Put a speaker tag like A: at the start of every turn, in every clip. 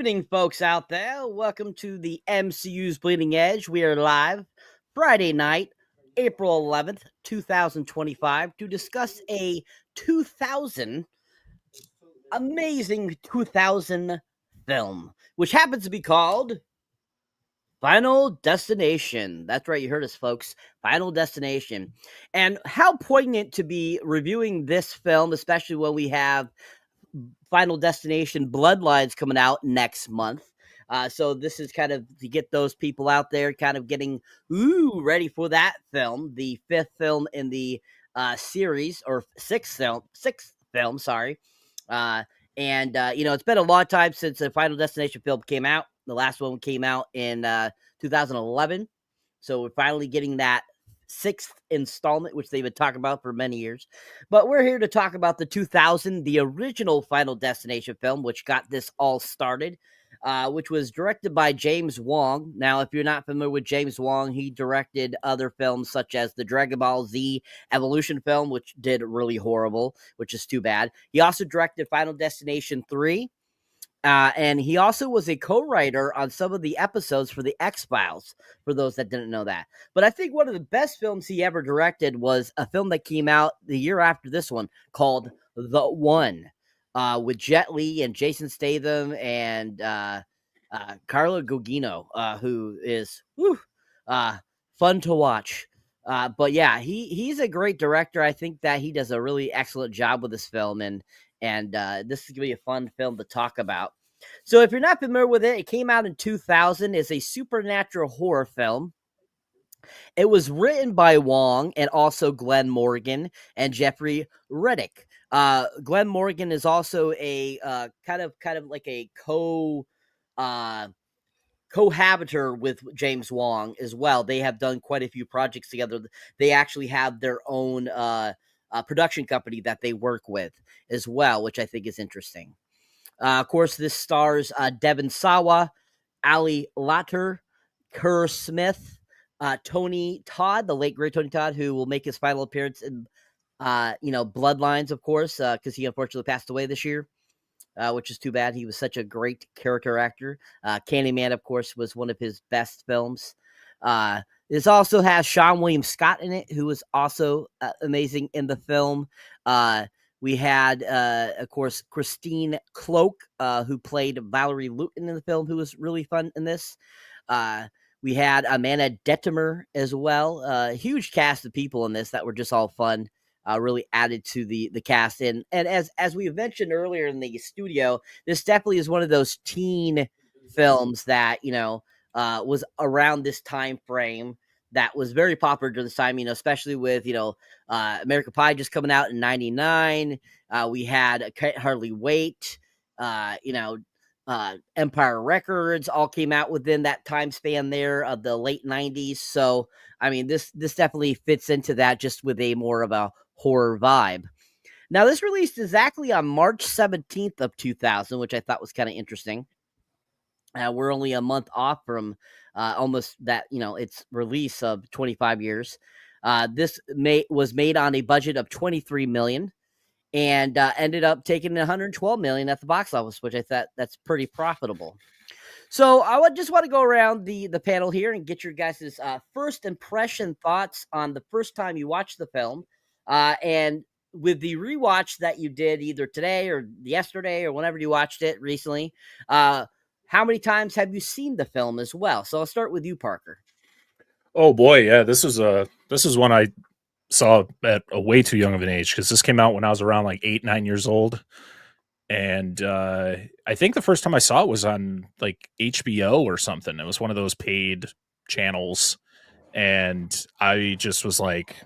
A: evening, folks out there. Welcome to the MCU'S Bleeding Edge. We are live Friday night, April 11th, 2025, to discuss a 2000 film, which happens to be called Final Destination. That's right, you heard us, folks. Final Destination. And how poignant to be reviewing this film, especially when we have Final Destination Bloodlines coming out next month. So this is kind of to get those people out there kind of getting ready for that film, the fifth film in the series, or sixth film, sorry. It's been a long time since the Final Destination film came out. The last one came out in 2011. So we're finally getting that sixth installment, which they've been talking about for many years. But we're here to talk about the original Final Destination film, which got this all started, which was directed by James Wong. Now, if you're not familiar with James Wong, he directed other films such as the Dragon Ball Z Evolution film, which did really horrible, which is too bad. He also directed Final Destination 3. And he also was a co-writer on some of the episodes for the X-Files, for those that didn't know that. But I think one of the best films he ever directed was a film that came out the year after this one called The One, with Jet Li and Jason Statham and Carla Gugino, who is fun to watch. But yeah, he's a great director. I think that he does a really excellent job with this film, and this is going to be a fun film to talk about. So if you're not familiar with it, it came out in 2000. It's a supernatural horror film. It was written by Wong and also Glenn Morgan and Jeffrey Reddick. Glenn Morgan is also a kind of like a cohabiter with James Wong as well. They have done quite a few projects together. They actually have their own production company that they work with as well, which I think is interesting. Of course, this stars Devon Sawa, Ali Latter, Kerr Smith, Tony Todd, the late great Tony Todd, who will make his final appearance in Bloodlines, of course, because he unfortunately passed away this year, which is too bad. He was such a great character actor. Candyman, of course, was one of his best films. This also has Sean William Scott in it, who was also amazing in the film. We had, of course, Christine Cloak, who played Valerie Luton in the film, who was really fun in this. We had Amanda Detmer as well. A huge cast of people in this that were just all fun, really added to the cast. And as we mentioned earlier in the studio, this definitely is one of those teen films that, was around this time frame that was very popular during this time, especially with, American Pie just coming out in 99. We had Can't Hardly Wait, Empire Records all came out within that time span there of the late 90s. So, I mean, this definitely fits into that, just with a more of a horror vibe. Now, this released exactly on March 17th of 2000, which I thought was kind of interesting. We're only a month off from almost that, its release of 25 years. This was made on a budget of $23 million and ended up taking $112 million at the box office, which I thought that's pretty profitable. So I would just want to go around the panel here and get your guys' first impression thoughts on the first time you watched the film, and with the rewatch that you did either today or yesterday or whenever you watched it recently. How many times have you seen the film as well? So I'll start with you, Parker.
B: Oh boy, yeah, this is one I saw at a way too young of an age, because this came out when I was around like 8-9 years old, and I think the first time I saw it was on like HBO or something. It was one of those paid channels, and I just was like,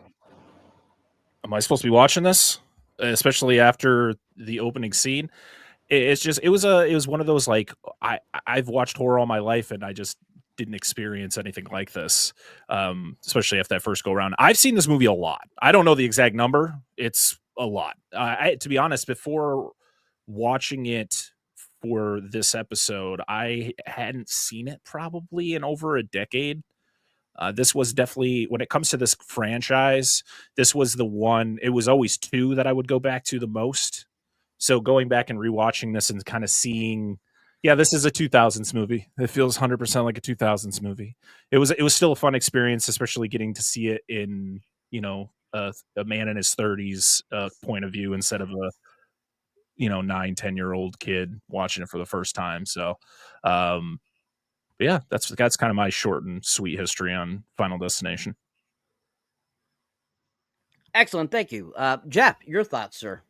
B: "Am I supposed to be watching this?" Especially after the opening scene. It was one of those, like, I've watched horror all my life and I just didn't experience anything like this, especially after that first go around. I've seen this movie a lot. I don't know the exact number. It's a lot. To be honest, before watching it for this episode, I hadn't seen it probably in over a decade. This was definitely, when it comes to this franchise, this was the one. It was always two that I would go back to the most. So going back and rewatching this and kind of seeing Yeah, this is a 2000s movie. It feels 100% like a 2000s movie. It was still a fun experience, especially getting to see it in, a man in his 30s point of view instead of a 9-10-year-old kid watching it for the first time. So but yeah, that's kind of my short and sweet history on Final Destination.
A: Excellent, thank you. Jeff, your thoughts, sir?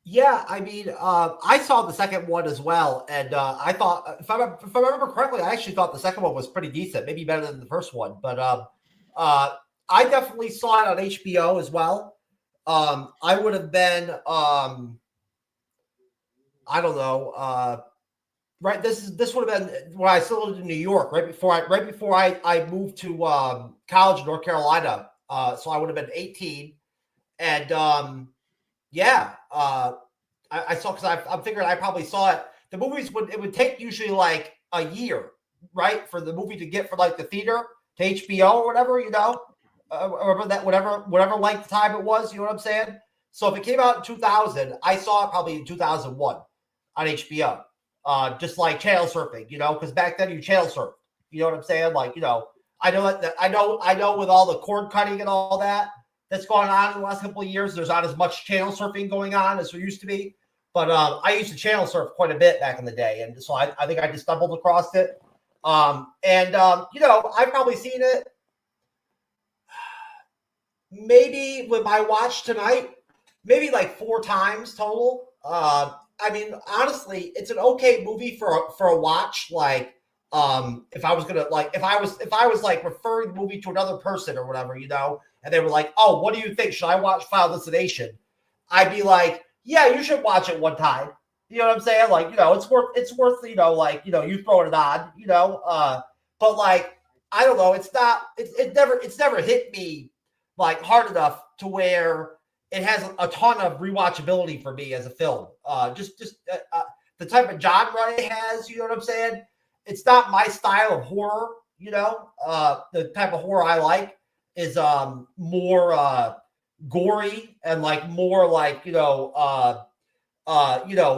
C: Yeah, I mean, I saw the second one as well, and I thought, if I remember correctly, I actually thought the second one was pretty decent, maybe better than the first one. But I definitely saw it on HBO as well. I would have been, I don't know, right. This would have been when I still lived in New York, right before I moved to college in North Carolina. So I would have been 18, and yeah, I saw, because I'm figuring I probably saw it. The movies would take usually like a year, right, for the movie to get from like the theater to HBO or whatever, or that whatever length of time it was. You know what I'm saying? So if it came out in 2000, I saw it probably in 2001 on HBO, just like channel surfing, because back then you channel surfed. You know what I'm saying? Like, I know with all the cord cutting and all that's going on in the last couple of years, there's not as much channel surfing going on as there used to be. But I used to channel surf quite a bit back in the day, and so I think I just stumbled across it. I've probably seen it maybe with my watch tonight, maybe like 4 times total. I mean, honestly, it's an okay movie for a watch. Like, if I was gonna if I was like referring the movie to another person or whatever, and they were like, "Oh, what do you think? Should I watch Final Destination?" I'd be like, "Yeah, you should watch it one time." You know what I'm saying? Like, it's worth, you throwing it on, but like, I don't know, it's never hit me like hard enough to where it has a ton of rewatchability for me as a film. Just the type of genre it has, you know what I'm saying? It's not my style of horror, the type of horror I like is more gory and like more like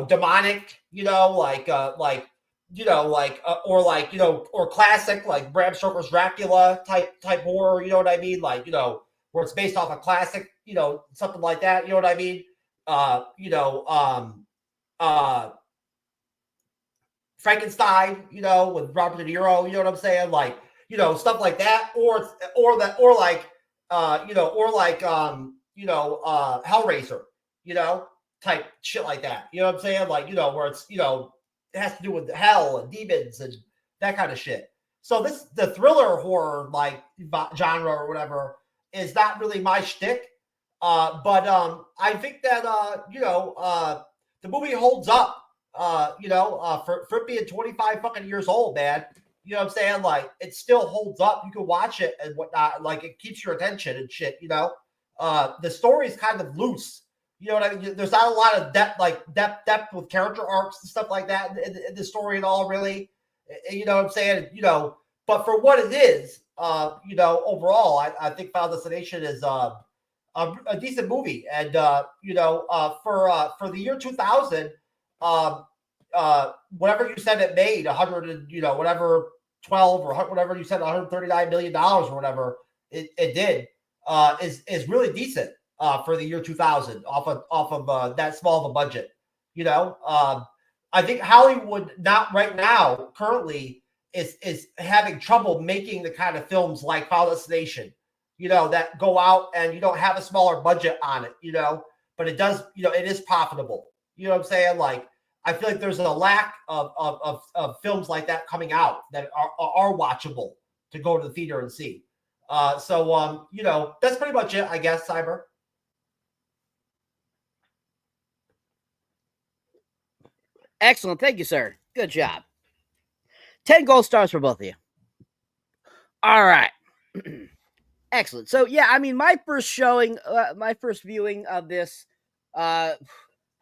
C: demonic, or classic like Bram Stoker's Dracula type horror, you know what I mean? Like, where it's based off a classic, something like that, you know what I mean? Frankenstein, with Robert De Niro, you know what I'm saying? Like, stuff like that, or Hellraiser, type shit like that. You know what I'm saying? Like, where it's, it has to do with hell and demons and that kind of shit. So the thriller horror like genre or whatever is not really my shtick. But I think that the movie holds up. For it being 25 fucking years old, man. You know what I'm saying? Like, it still holds up. You can watch it and whatnot. Like, it keeps your attention and shit, The story is kind of loose. You know what I mean? There's not a lot of depth with character arcs and stuff like that in the story at all, really. You know what I'm saying? But for what it is, overall, I think Final Destination is a decent movie. And, for the year 2000, whatever you said it made 100 and whatever 12 or whatever you said, $139 million or whatever it did, is really decent for the year 2000 off of that small of a budget. I think Hollywood not right now currently is having trouble making the kind of films like Final Destination, that go out and you don't have a smaller budget on it, but it does, it is profitable. You know what I'm saying? Like, I feel like there's a lack of films like that coming out that are watchable to go to the theater and see. So that's pretty much it, I guess, Cyber.
A: Excellent. Thank you, sir. Good job. 10 gold stars for both of you. All right. Excellent. So, yeah, I mean, my first viewing of this, I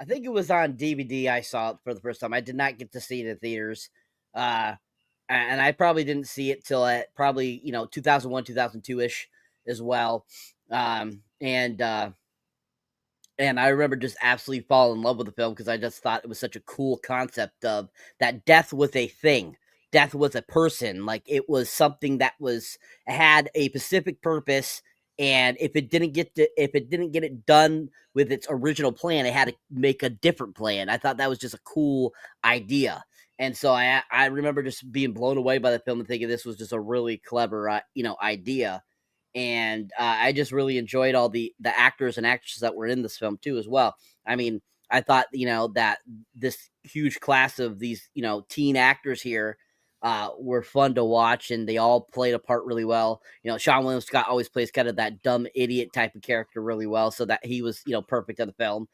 A: think it was on DVD. I saw it for the first time. I did not get to see it in theaters. And I probably didn't see it till at probably, 2001, 2002-ish as well. And I remember just absolutely falling in love with the film because I just thought it was such a cool concept of that death was a thing. Death was a person. Like, it was something that had a specific purpose. And if it didn't get it done with its original plan, it had to make a different plan. I thought that was just a cool idea. And so I remember just being blown away by the film and thinking this was just a really clever, idea. And I just really enjoyed all the actors and actresses that were in this film too, as well. I mean, I thought that this huge class of these teen actors here were fun to watch, and they all played a part really well. Sean William Scott always plays kind of that dumb idiot type of character really well, so that he was perfect in the film.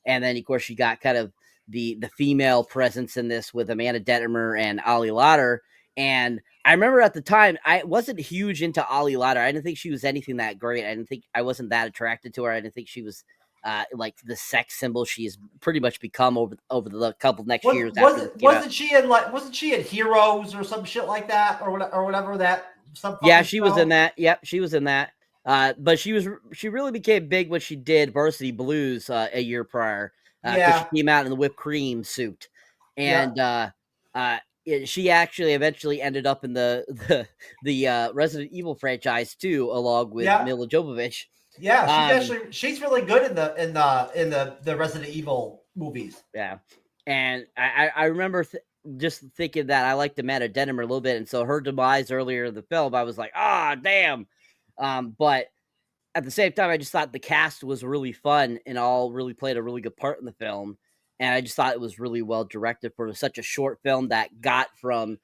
A: And then of course you got kind of the female presence in this with Amanda Detmer and Ali Lauder. And I remember at the time, I wasn't huge into Ali Lauder. I didn't think she was anything that great. I wasn't that attracted to her. I didn't think she was like the sex symbol she's pretty much become over the couple next years.
C: Wasn't she in Heroes or some shit like that or whatever that?
A: She was in that. Yep, she was in that. But she really became big when she did Varsity Blues a year prior. She came out in the whipped cream suit, and she actually eventually ended up in the Resident Evil franchise too, along with Mila Jovovich.
C: Yeah, she's really good in the Resident Evil movies.
A: Yeah, and I remember just thinking that I liked Amanda Detmer a little bit, and so her demise earlier in the film, I was like, damn. But at the same time, I just thought the cast was really fun and all really played a really good part in the film. And I just thought it was really well directed for such a short film that got from,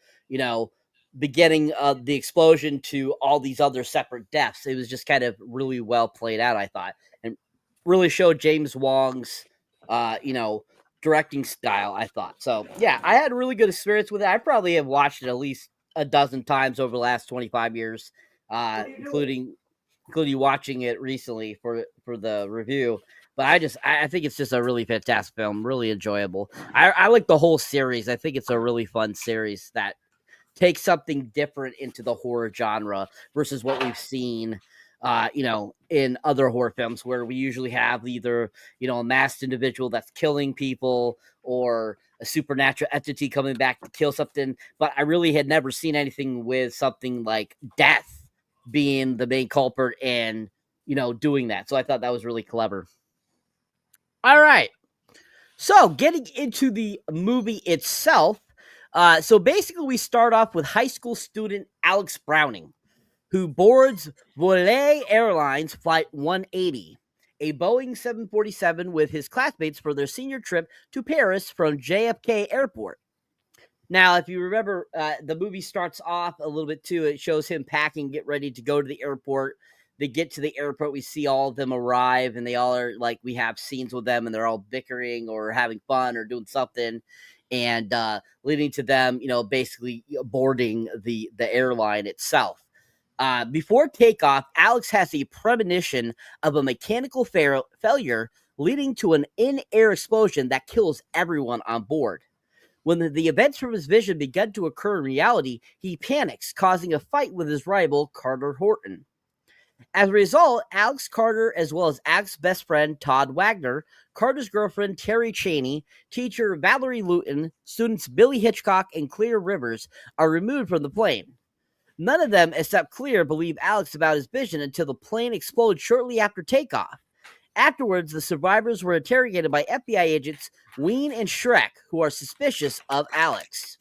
A: beginning of the explosion to all these other separate deaths. It was just kind of really well played out, I thought, and really showed James Wong's, directing style, I thought. So, yeah, I had a really good experience with it. I probably have watched it at least a dozen times over the last 25 years, including watching it recently for the review. But I think it's just a really fantastic film, really enjoyable. I like the whole series. I think it's a really fun series that takes something different into the horror genre versus what we've seen, in other horror films where we usually have either, a masked individual that's killing people or a supernatural entity coming back to kill something. But I really had never seen anything with something like death being the main culprit and, doing that. So I thought that was really clever. All right. So getting into the movie itself. So basically we start off with high school student Alex Browning, who boards Volare Airlines Flight 180, a Boeing 747 with his classmates for their senior trip to Paris from JFK Airport. Now, if you remember, the movie starts off a little bit too. It shows him packing, get ready to go to the airport. They get to the airport. We see all of them arrive, and they all are like, we have scenes with them, and they're all bickering or having fun or doing something, and leading to them, basically boarding the airline itself. Before takeoff, Alex has a premonition of a mechanical failure leading to an in-air explosion that kills everyone on board. When the events from his vision begin to occur in reality, he panics, causing a fight with his rival, Carter Horton. As a result, Alex Carter, as well as Alex's best friend, Todd Wagner, Carter's girlfriend, Terry Chaney, teacher Valerie Luton, students Billy Hitchcock and Clear Rivers are removed from the plane. None of them, except Clear, believe Alex about his vision until the plane explodes shortly after takeoff. Afterwards, the survivors were interrogated by FBI agents Ween and Shrek, who are suspicious of Alex.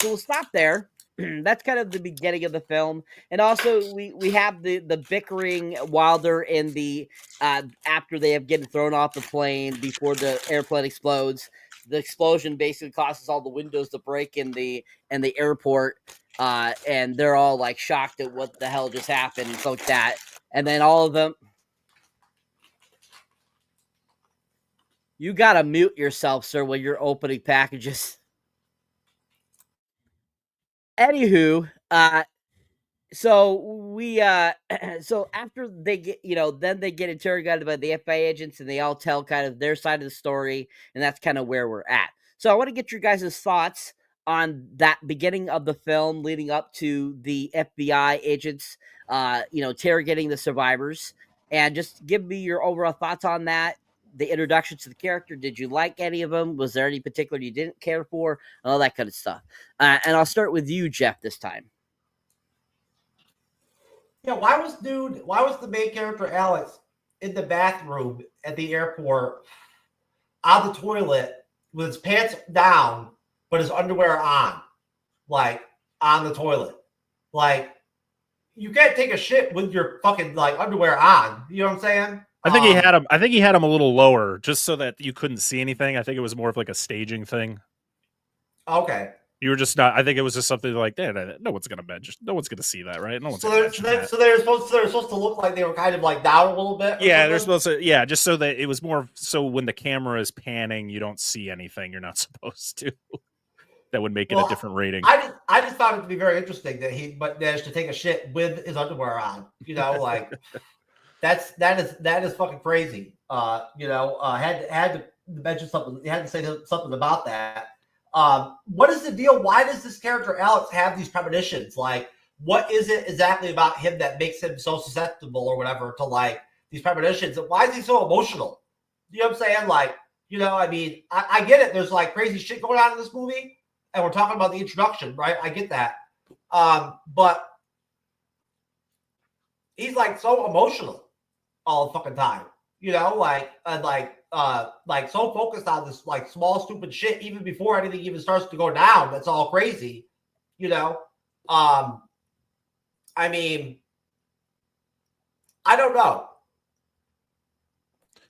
A: So we'll stop there. That's kind of the beginning of the film. And also we have the bickering while they're in the after they have getting thrown off the plane before the airplane explodes. The explosion basically causes all the windows to break in the airport, and they're all like shocked at what the hell just happened and stuff like that. And then all of them, you gotta mute yourself, sir, when you're opening packages. Anywho, so we so after they get, then they get interrogated by the FBI agents, and they all tell kind of their side of the story, and that's kind of where we're at. So I want to get your guys' thoughts on that beginning of the film leading up to the FBI agents, interrogating the survivors, and just give me your overall thoughts on that. the introduction to the character. Did you like any of them? Was there any particular you didn't care for? All that kind of stuff. And I'll start with you, Jeff, this time.
C: Yeah, why was the main character Alex in the bathroom at the airport on the toilet with his pants down but his underwear on, like on the toilet? Like, you can't take a shit with your fucking like underwear on. You know what I'm saying?
B: I think he had him. I think he had him a little lower, just so that you couldn't see anything. I think it was more of like a staging thing.
C: Okay.
B: You were just not. I think it was just something like that. No one's gonna mention. No one's gonna see that, right? No one's.
C: So they're supposed to look like they were kind of like down a little bit.
B: Yeah, they're supposed to. Yeah, just so that it was more. So when the camera is panning, you don't see anything you're not supposed to. That would make it a different rating.
C: I just found it to be very interesting that he managed to take a shit with his underwear on. You know, like that is fucking crazy. Had to mention something. He had to say something about that. What is the deal? Why does this character Alex have these premonitions? Like, what is it exactly about him that makes him so susceptible or whatever to like these premonitions? And why is he so emotional? You know what I'm saying? Like, you know, I mean, I get it. There's like crazy shit going on in this movie, and we're talking about the introduction, right? I get that. But he's like so emotional all the fucking time, you know, like so focused on this like small stupid shit even before anything even starts to go down. That's all crazy, you know. I mean, I don't know.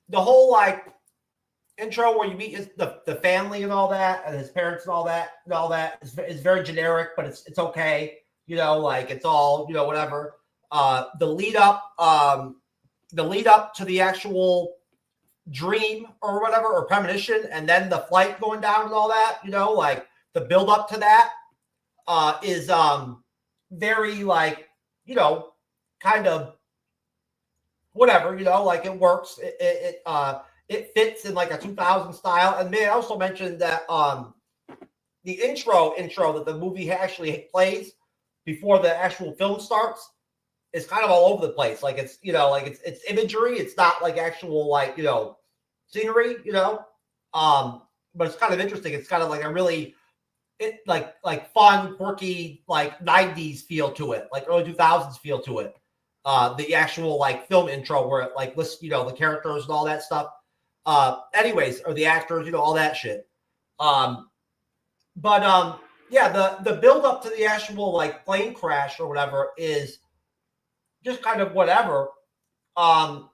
C: The whole like intro where you meet the family and all that, and his parents and all that is very generic, but it's okay, you know, like it's all, you know, whatever. The lead up to the actual dream or whatever, or premonition, and then the flight going down and all that, you know, like the build up to that is very like, you know, kind of whatever, you know, like it works. It fits in like a 2000 style. And may I also mention that the intro that the movie actually plays before the actual film starts is kind of all over the place. Like it's, you know, like it's imagery. It's not like actual like, you know, scenery, you know. But it's kind of interesting. It's kind of like a really like fun, quirky, like 90s feel to it, like early 2000s feel to it. The actual like film intro where it like lists, you know, the characters and all that stuff. Anyways, or the actors, you know, all that shit. Yeah, the build up to the actual like plane crash or whatever is just kind of whatever. In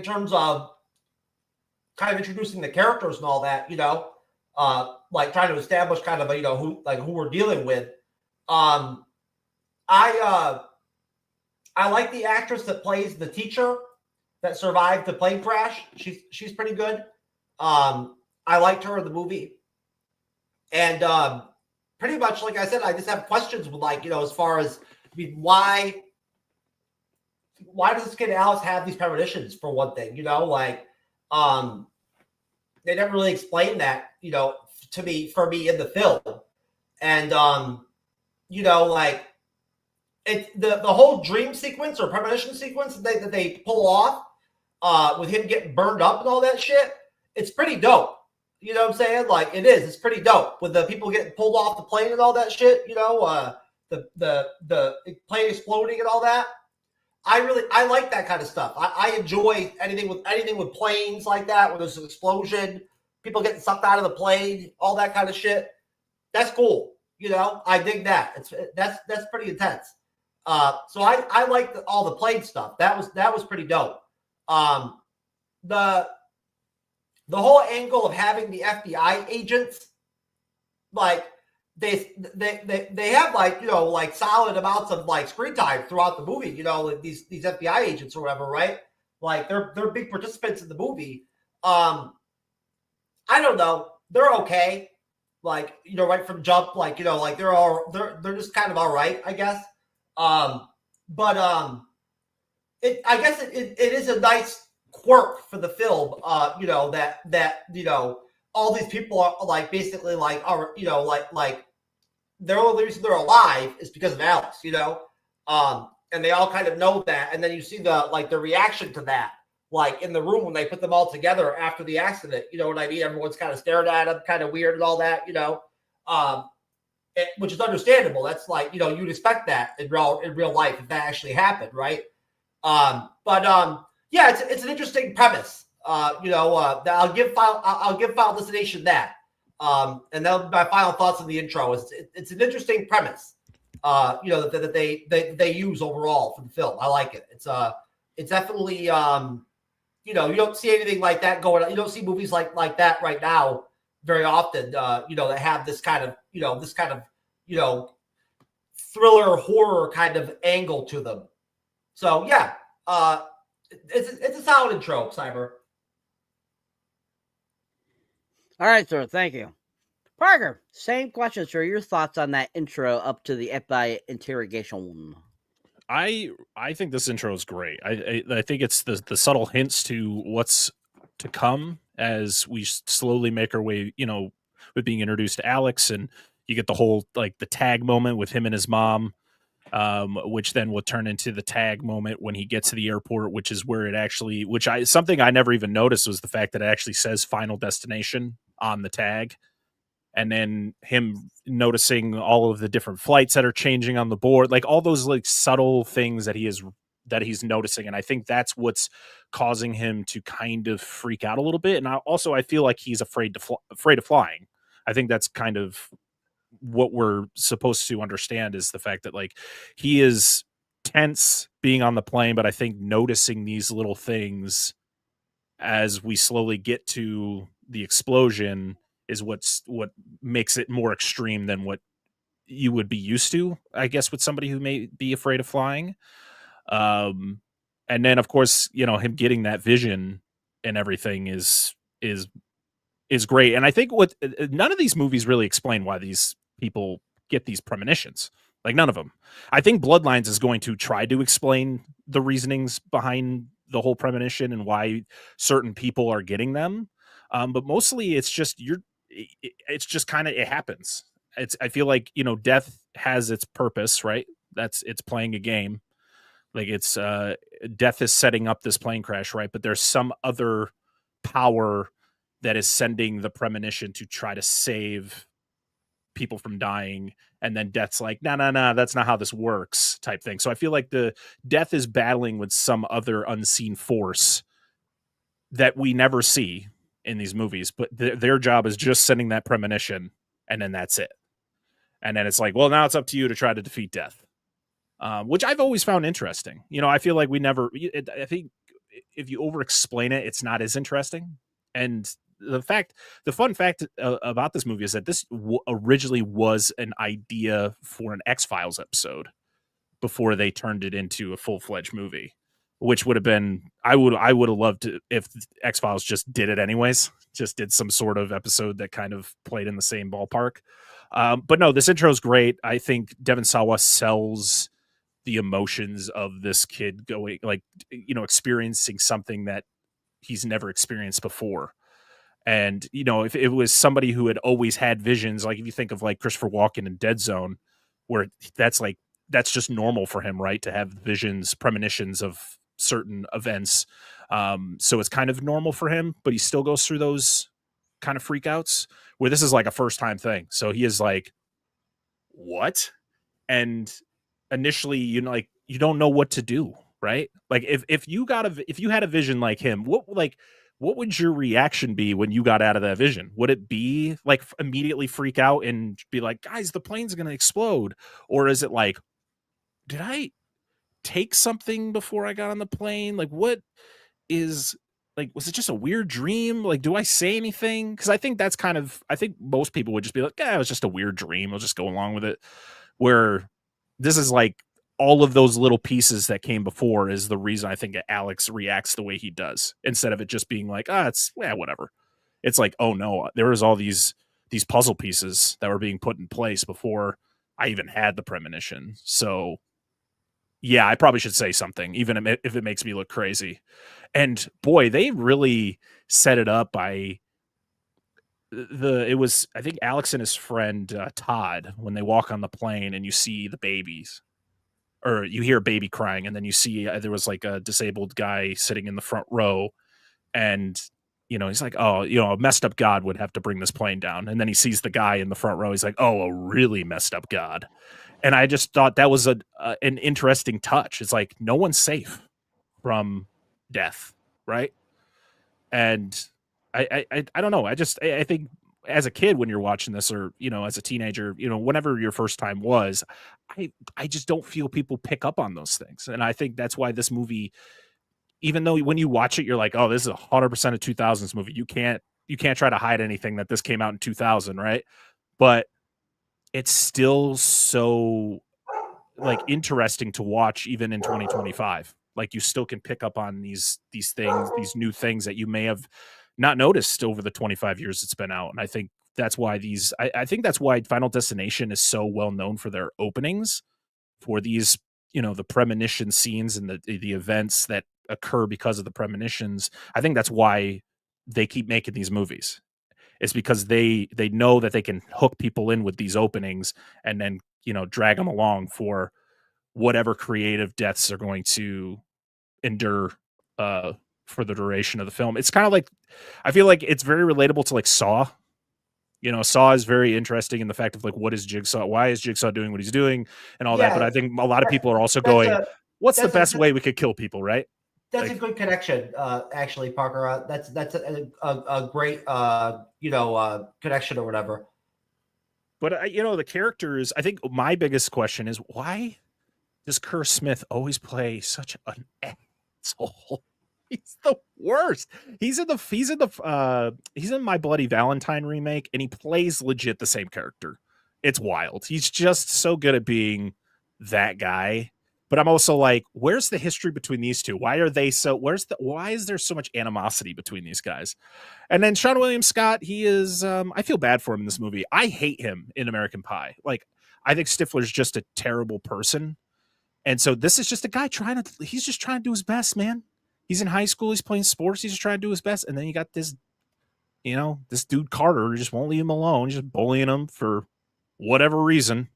C: terms of kind of introducing the characters and all that, you know, like trying to establish kind of a, you know, who we're dealing with. I like the actress that plays the teacher that survived the plane crash. She's pretty good. I liked her in the movie. And pretty much, like I said, I just have questions with, like, you know, as far as, I mean, why does this kid Alice have these premonitions, for one thing, you know, like, they never really explained that, you know, for me in the film. And, you know, like, the whole dream sequence or premonition sequence that they pull off with him getting burned up and all that shit, it's pretty dope. You know what I'm saying? Like, it's pretty dope with the people getting pulled off the plane and all that shit, you know, the plane exploding and all that. I like that kind of stuff. I enjoy anything with planes like that, where there's an explosion, people getting sucked out of the plane, all that kind of shit. That's cool. You know, I dig that. That's pretty intense. So I like all the plane stuff. That was pretty dope. The whole angle of having the FBI agents, like they have, like, you know, like solid amounts of like screen time throughout the movie, you know, like these FBI agents or whatever, right? Like they're big participants in the movie. I don't know, they're okay. Like, you know, right from jump, like, you know, like they're just kind of all right, I guess. I guess it is a nice quirk for the film, you know, that you know, all these people are like basically like are, you know, like the only reason they're alive is because of Alex, you know, and they all kind of know that, and then you see the reaction to that like in the room when they put them all together after the accident. You know what I mean? Everyone's kind of staring at him, kind of weird and all that, which is understandable. That's like, you'd expect that in real life if that actually happened, right? Yeah, it's an interesting premise. I'll give Final Destination that. And that'll be my final thoughts on the intro. It's an interesting premise. That they use overall for the film. I like it. It's definitely you don't see anything like that going on. You don't see movies like that right now very often. That have this kind of thriller horror kind of angle to them. So yeah, it's a solid intro, Cyber.
A: All right, sir. Thank you. Parker, same question, sir. Your thoughts on that intro up to the FBI interrogation?
B: I think this intro is great. I think it's the subtle hints to what's to come as we slowly make our way, with being introduced to Alex, and you get the whole like the tag moment with him and his mom, which then will turn into the tag moment when he gets to the airport, which is where it actually, something I never even noticed was the fact that it actually says Final Destination on the tag. And then him noticing all of the different flights that are changing on the board, like all those like subtle things that he's noticing. And I think that's what's causing him to kind of freak out a little bit. And I feel like he's afraid of flying. I think that's kind of what we're supposed to understand, is the fact that like he is tense being on the plane, but I think noticing these little things as we slowly get to the explosion is what makes it more extreme than what you would be used to, I guess, with somebody who may be afraid of flying. And then of course, him getting that vision and everything is great. And I think none of these movies really explain why these people get these premonitions. Like none of them. I think Bloodlines is going to try to explain the reasonings behind the whole premonition and why certain people are getting them. But mostly it's just it happens. I feel like, death has its purpose, right? It's playing a game. Like it's death is setting up this plane crash, right? But there's some other power that is sending the premonition to try to save people from dying. And then death's like, no, that's not how this works type thing. So I feel like the death is battling with some other unseen force that we never see in these movies, but their job is just sending that premonition, and then that's it. And then it's like, well, now it's up to you to try to defeat death, which I've always found interesting. I feel like I think if you over explain it, it's not as interesting. And the fun fact about this movie is that this originally was an idea for an X-Files episode before they turned it into a full-fledged movie, which would have been, I would have loved to, if X-Files just did it anyways, just did some sort of episode that kind of played in the same ballpark. But no, this intro is great. I think Devon Sawa sells the emotions of this kid going, like, experiencing something that he's never experienced before. And, if it was somebody who had always had visions, like if you think of like Christopher Walken in Dead Zone, where that's just normal for him, right? To have visions, premonitions of certain events. So it's kind of normal for him, but he still goes through those kind of freakouts where this is like a first time thing. So he is like, what? And initially, you don't know what to do, right? Like if you had a vision like him, what would your reaction be when you got out of that vision? Would it be like immediately freak out and be like, guys, the plane's going to explode? Or is it like, did I take something before I got on the plane? Like, what is, like, was it just a weird dream? Like, do I say anything? Because I think I think most people would just be like, yeah, it was just a weird dream. I'll just go along with it. Where this is like, all of those little pieces that came before is the reason I think Alex reacts the way he does, instead of it just being like, it's whatever. It's like, oh no, there was all these puzzle pieces that were being put in place before I even had the premonition. So yeah, I probably should say something, even if it makes me look crazy. And boy, they really set it up by I think Alex and his friend Todd, when they walk on the plane and you see the babies. or you hear a baby crying, and then you see there was like a disabled guy sitting in the front row, and he's like, oh, a messed up God would have to bring this plane down. And then he sees the guy in the front row. He's like, oh, a really messed up God. And I just thought that was an interesting touch. It's like, no one's safe from death, right? And I don't know. I think as a kid, when you're watching this, or as a teenager, whenever your first time was, I just don't feel people pick up on those things. And I think that's why this movie, even though when you watch it, you're like, oh, this is 100% a 2000s movie. You can't try to hide anything that this came out in 2000, right? But it's still so like interesting to watch even in 2025. Like, you still can pick up on these things, these new things that you may have not noticed over the 25 years it's been out. And I think that's why I think that's why Final Destination is so well known for their openings, for these, the premonition scenes and the events that occur because of the premonitions. I think that's why they keep making these movies. It's because they know that they can hook people in with these openings and then, drag them along for whatever creative deaths are going to endure for the duration of the film. It's kind of like, I feel like it's very relatable to like Saw. Saw is very interesting in the fact of like, what is Jigsaw? Why is Jigsaw doing what he's doing and all that? But I think a lot of people are also going, what's the best way we could kill people, right?
C: That's a good connection, actually, Parker. That's a great, connection or whatever.
B: But the characters, I think my biggest question is, why does Kerr Smith always play such an asshole? He's the worst. He's in My Bloody Valentine remake, and he plays legit the same character. It's wild. He's just so good at being that guy. But I'm also like, where's the history between these two? Why is there so much animosity between these guys? And then Sean William Scott, he is, I feel bad for him in this movie. I hate him in American Pie. Like, I think Stifler's just a terrible person. And so this is just a guy he's just trying to do his best, man. He's in high school. He's playing sports. He's just trying to do his best. And then you got this, this dude Carter who just won't leave him alone. He's just bullying him for whatever reason.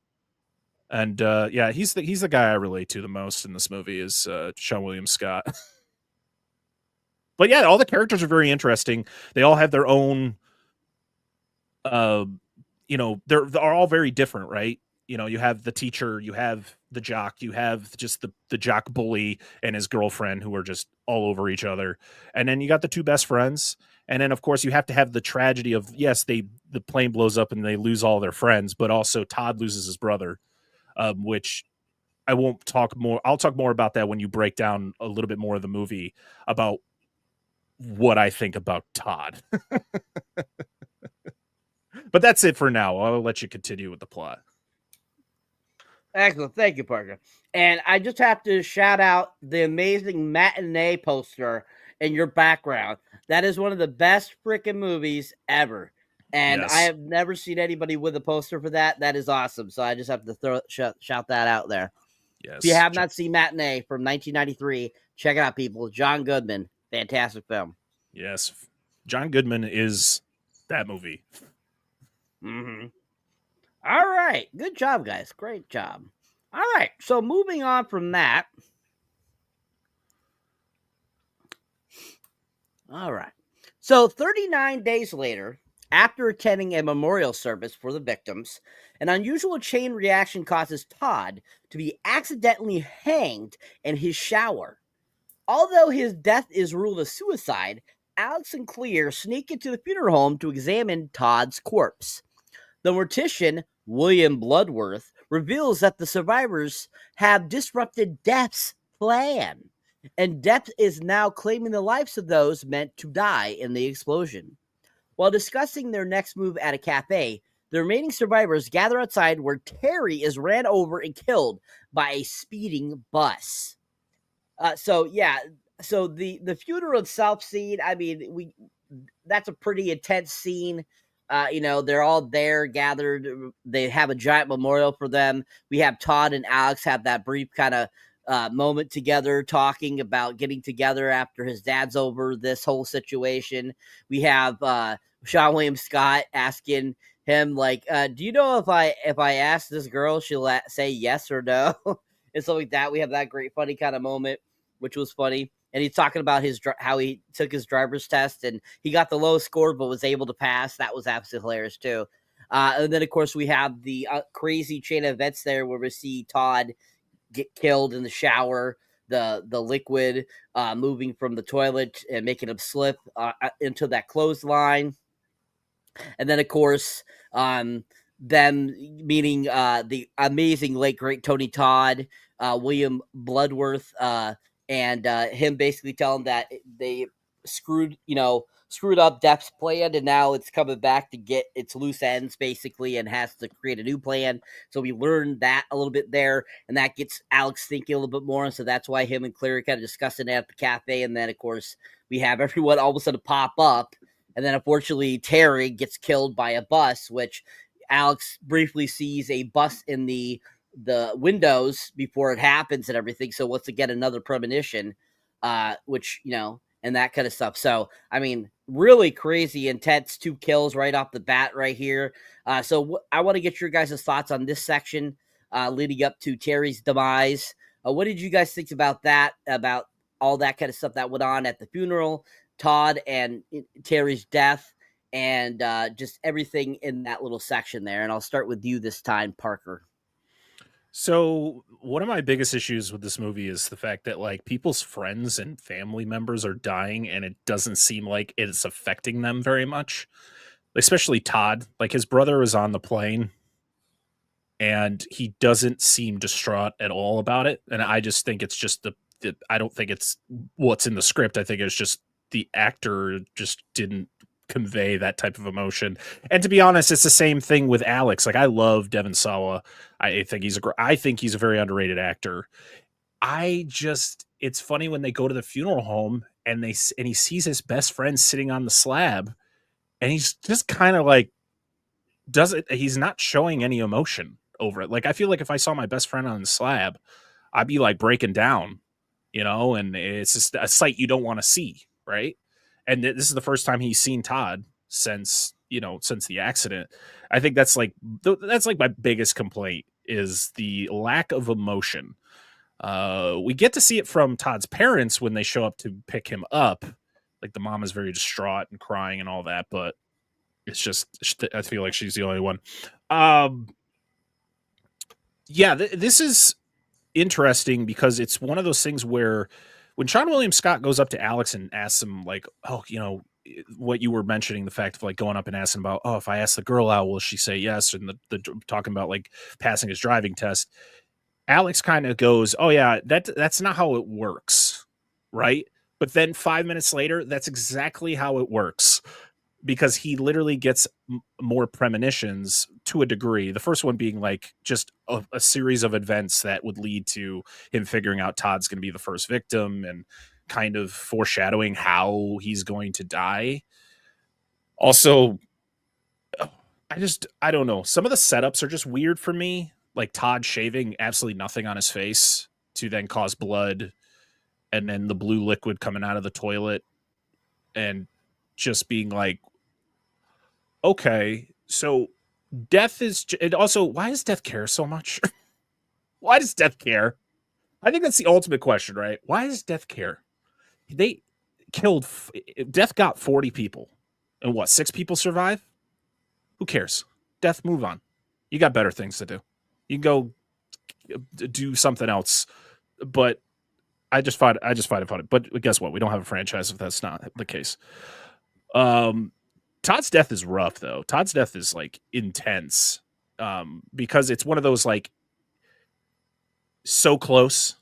B: And he's the guy I relate to the most in this movie is Sean William Scott. But yeah, all the characters are very interesting. They all have their own, they're all very different, right? You have the teacher, you have the jock, you have just the jock bully and his girlfriend who are just all over each other. And then you got the two best friends. And then, of course, you have to have the tragedy of, yes, the plane blows up and they lose all their friends, but also Todd loses his brother. Which I won't talk more. I'll talk more about that when you break down a little bit more of the movie about what I think about Todd. But that's it for now. I'll let you continue with the plot.
A: Excellent. Thank you, Parker. And I just have to shout out the amazing matinee poster in your background. That is one of the best freaking movies ever. And yes. I have never seen anybody with a poster for that. That is awesome. So I just have to shout that out there. Yes. If you have not seen Matinee from 1993, check it out, people. John Goodman. Fantastic film.
B: Yes. John Goodman is that movie.
A: Mm-hmm. All right. Good job, guys. Great job. All right. So moving on from that. All right. So 39 days later, after attending a memorial service for the victims, an unusual chain reaction causes Todd to be accidentally hanged in his shower. Although his death is ruled a suicide, Alex and Clear sneak into the funeral home to examine Todd's corpse. The mortician, William Bloodworth, reveals that the survivors have disrupted Death's plan, and Death is now claiming the lives of those meant to die in the explosion. While discussing their next move at a cafe, the remaining survivors gather outside where Terry is ran over and killed by a speeding bus. So the funeral itself scene, I mean, that's a pretty intense scene. They're all there gathered. They have a giant memorial for them. We have Todd and Alex have that brief kind of moment together, talking about getting together after his dad's over this whole situation. We have Sean William Scott asking him, like, do you know if I ask this girl, she'll say yes or no? and stuff like that. We have that great funny kind of moment, which was funny. And he's talking about how he took his driver's test and he got the lowest score but was able to pass. That was absolutely hilarious too. And then of course we have the crazy chain of events there where we see Todd get killed in the shower, the liquid moving from the toilet and making him slip into that clothesline. And then, of course, them meeting the amazing late great Tony Todd, William Bloodworth, and him basically telling that they screwed up Depp's plan, and now it's coming back to get its loose ends basically, and has to create a new plan. So we learned that a little bit there, and that gets Alex thinking a little bit more. And so that's why him and Clary kind of discussing it at the cafe. And then, of course, we have everyone all of a sudden pop up. And then, unfortunately, Terry gets killed by a bus, which Alex briefly sees a bus in the windows before it happens and everything. So once again, another premonition, which, and that kind of stuff. So, I mean, really crazy, intense 2 kills right off the bat right here. So I want to get your guys' thoughts on this section leading up to Terry's demise. What did you guys think about that, about all that kind of stuff that went on at the funeral, Todd and Terry's death, and just everything in that little section there? And I'll start with you this time, Parker.
B: So one of my biggest issues with this movie is the fact that like people's friends and family members are dying and it doesn't seem like it's affecting them very much, especially Todd. Like his brother is on the plane and he doesn't seem distraught at all about it. And I just think it's just I don't think it's what's in the script. I think it's just the actor just didn't convey that type of emotion. And to be honest, it's the same thing with Alex. Like I love Devon Sawa. I think he's a very underrated actor. It's funny when they go to the funeral home and he sees his best friend sitting on the slab and he's just kind of like, he's not showing any emotion over it. Like, I feel like if I saw my best friend on the slab, I'd be like breaking down, and it's just a sight you don't want to see. Right. And this is the first time he's seen Todd since the accident. I think that's like my biggest complaint is the lack of emotion. We get to see it from Todd's parents when they show up to pick him up. Like the mom is very distraught and crying and all that, but it's just, I feel like she's the only one. This is interesting because it's one of those things where when Sean William Scott goes up to Alex and asks him like, what you were mentioning, the fact of like going up and asking about, if I ask the girl out, will she say yes? And the talking about like passing his driving test. Alex kind of goes, oh yeah, that's not how it works. Right. But then 5 minutes later, that's exactly how it works. Because he literally gets more premonitions to a degree. The first one being like just a series of events that would lead to him figuring out Todd's going to be the first victim and kind of foreshadowing how he's going to die. Also, I don't know. Some of the setups are just weird for me. Like Todd shaving absolutely nothing on his face to then cause blood, and then the blue liquid coming out of the toilet and just being like, okay, so Death is... And also, why does Death care so much? Why does Death care? I think that's the ultimate question, right? Why does Death care? They killed... Death got 40 people. And what, 6 people survive? Who cares? Death, move on. You got better things to do. You can go do something else. But I just find it funny. But guess what? We don't have a franchise if that's not the case. Todd's death is rough, though. Todd's death is like intense because it's one of those like so close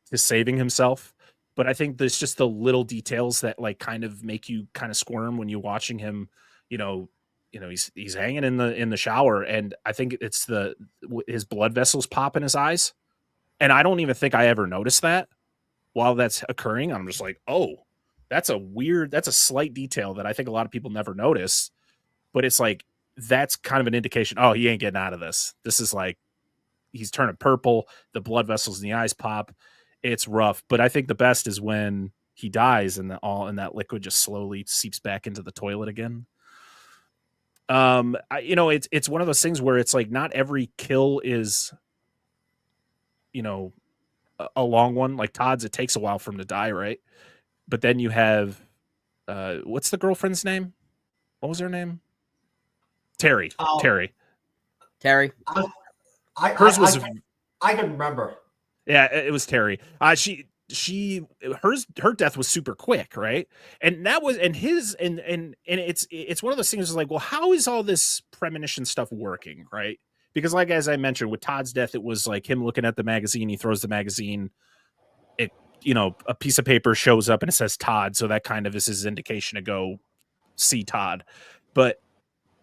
B: to saving himself. But I think there's just the little details that like kind of make you kind of squirm when you're watching him. He's hanging in the shower, and I think it's his blood vessels pop in his eyes, and I don't even think I ever noticed that while that's occurring. I'm just like, oh. That's a slight detail that I think a lot of people never notice, but it's like, that's kind of an indication. Oh, he ain't getting out of this. This is like, he's turning purple. The blood vessels in the eyes pop. It's rough. But I think the best is when he dies and that liquid just slowly seeps back into the toilet again. It's one of those things where it's like, not every kill is, a long one. Like Todd's, it takes a while for him to die, right? But then you have what's the girlfriend's name? What was her name? Terry.
C: Oh.
B: Terry.
C: Hers was. I can remember.
B: Yeah, it was Terry. Her death was super quick, right? And that was and it's one of those things like, well, how is all this premonition stuff working, right? Because like as I mentioned with Todd's death, it was like him looking at the magazine. He throws the magazine. It a piece of paper shows up and it says Todd, so that kind of is his indication to go see Todd. But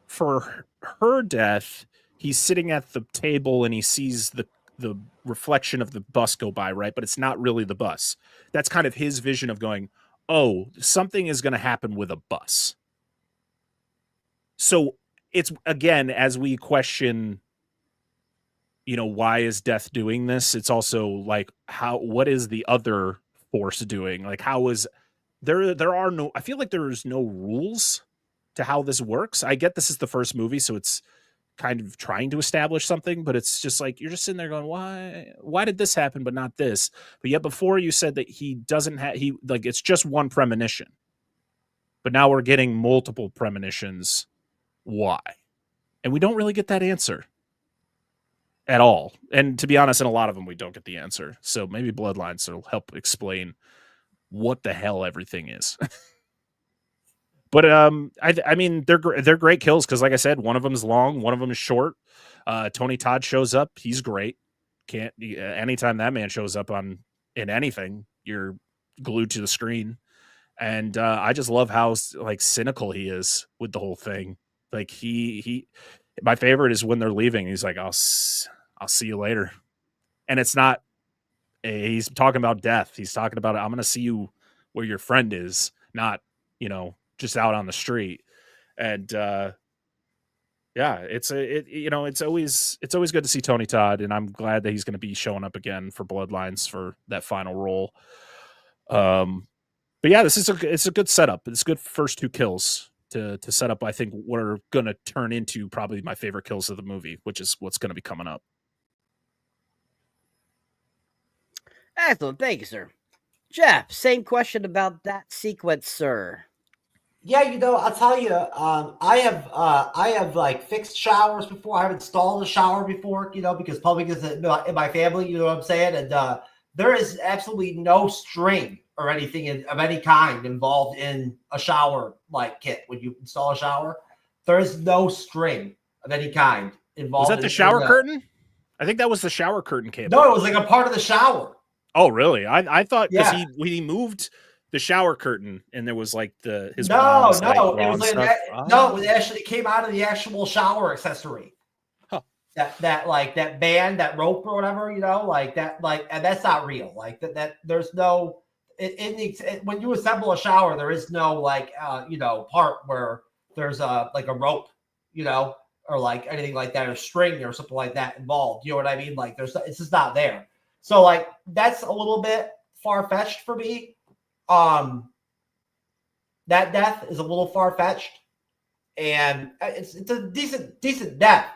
B: for her death, he's sitting at the table and he sees the reflection of the bus go by, right? But it's not really the bus. That's kind of his vision of going, oh, something is going to happen with a bus. So it's, again, as we question, why is death doing this? It's also like, what is the other force doing? Like, how is I feel like there's no rules to how this works. I get this is the first movie, so it's kind of trying to establish something, but it's just like you're just sitting there going, why did this happen but not this? But yet before you said that he doesn't have it's just one premonition, but now we're getting multiple premonitions. Why? And we don't really get that answer at all. And to be honest, in a lot of them we don't get the answer. So maybe Bloodlines will help explain what the hell everything is. But I mean, they're great kills because, like I said, one of them is long, one of them is short. Tony Todd shows up; he's great. Anytime that man shows up in anything, you're glued to the screen. And I just love how like cynical he is with the whole thing. Like my favorite is when they're leaving. He's like, "I'll see you later," and it's not. He's talking about death. He's talking about, I'm going to see you where your friend is, not just out on the street. And it's always good to see Tony Todd, and I'm glad that he's going to be showing up again for Bloodlines for that final role. But yeah, it's a good setup. It's a good first two kills to set up, I think, what are going to turn into probably my favorite kills of the movie, which is what's going to be coming up.
A: Excellent, thank you, sir. Jeff, same question about that sequence, sir.
C: Yeah, I'll tell you, I have like fixed showers before. I've installed a shower before, because plumbing is in my family, you know what I'm saying? And there is absolutely no string or anything of any kind involved in a shower like kit. When you install a shower, there is no string of any kind involved.
B: Was that the shower curtain? I think that was the shower curtain cable.
C: No, it was like a part of the shower.
B: Oh, really? I thought because he moved the shower curtain, and there was like his mom's,
C: it was like no, it actually came out of the actual shower accessory.
B: Huh.
C: That band, that rope or whatever, like that, and that's not real. Like that there's no when you assemble a shower, there is no part where there's a rope, or like anything like that, or string or something like that involved. You know what I mean? Like it's just not there. So like that's a little bit far-fetched for me. That death is a little far-fetched, and it's a decent death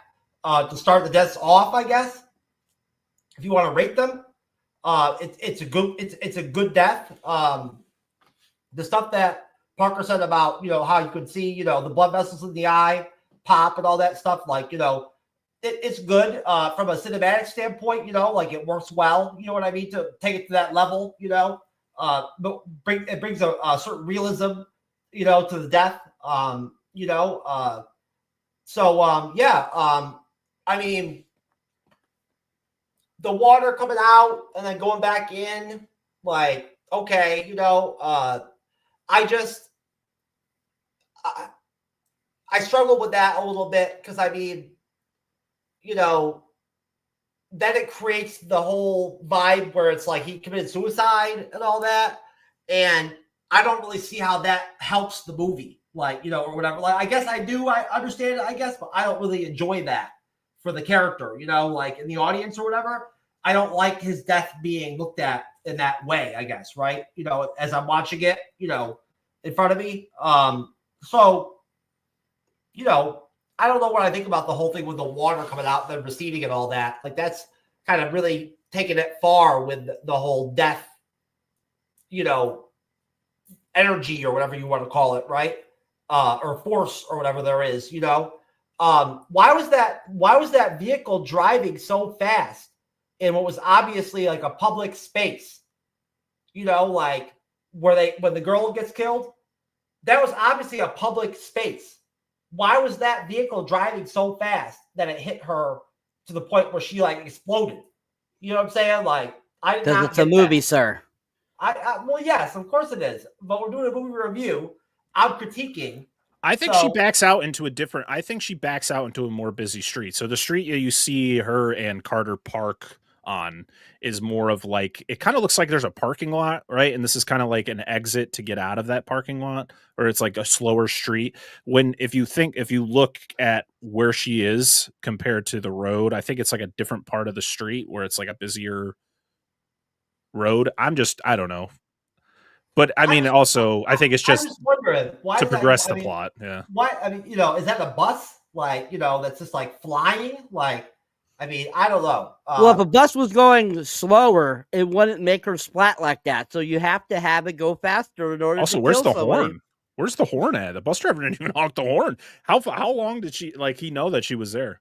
C: to start the deaths off, I guess. If you want to rate them, it's a good death. The stuff that Parker said about how you could see the blood vessels in the eye pop and all that stuff, like it's good from a cinematic standpoint. Like it works well. You know what I mean, to take it to that level. But it brings a certain realism, to the death. I mean, the water coming out and then going back in, like, okay, I struggle with that a little bit because I mean, then it creates the whole vibe where it's like he committed suicide and all that. And I don't really see how that helps the movie, or whatever. Like, I guess I do. I understand it, I guess, but I don't really enjoy that for the character, like in the audience or whatever. I don't like his death being looked at in that way, I guess, right? As I'm watching it, in front of me. I don't know what I think about the whole thing with the water coming out and then receding and all that. Like, that's kind of really taken it far with the whole death, energy or whatever you want to call it, right? Or force or whatever there is, why was that vehicle driving so fast in what was obviously like a public space? Like when the girl gets killed, that was obviously a public space. Why was that vehicle driving so fast that it hit her to the point where she like exploded? You know what I'm saying? Like,
A: because it's a movie, sir.
C: Well, yes, of course it is. But we're doing a movie review. I'm critiquing.
B: I think she backs out into a more busy street. So the street you see her and Carter park on is more of like, it kind of looks like there's a parking lot, right? And this is kind of like an exit to get out of that parking lot, or it's like a slower street. If you look at where she is compared to the road, I think it's like a different part of the street where it's like a busier road. I don't know. But I mean, I think it's just
C: wondering why
B: to progress the plot. Yeah.
C: Why? I mean, is that a bus? Like, that's just like flying? Like, I mean, I don't know.
A: Well, if a bus was going slower, it wouldn't make her splat like that. So you have to have it go faster in order.
B: Also, where's the horn? Where's the horn at? The bus driver didn't even honk the horn. How long did he know that she was there?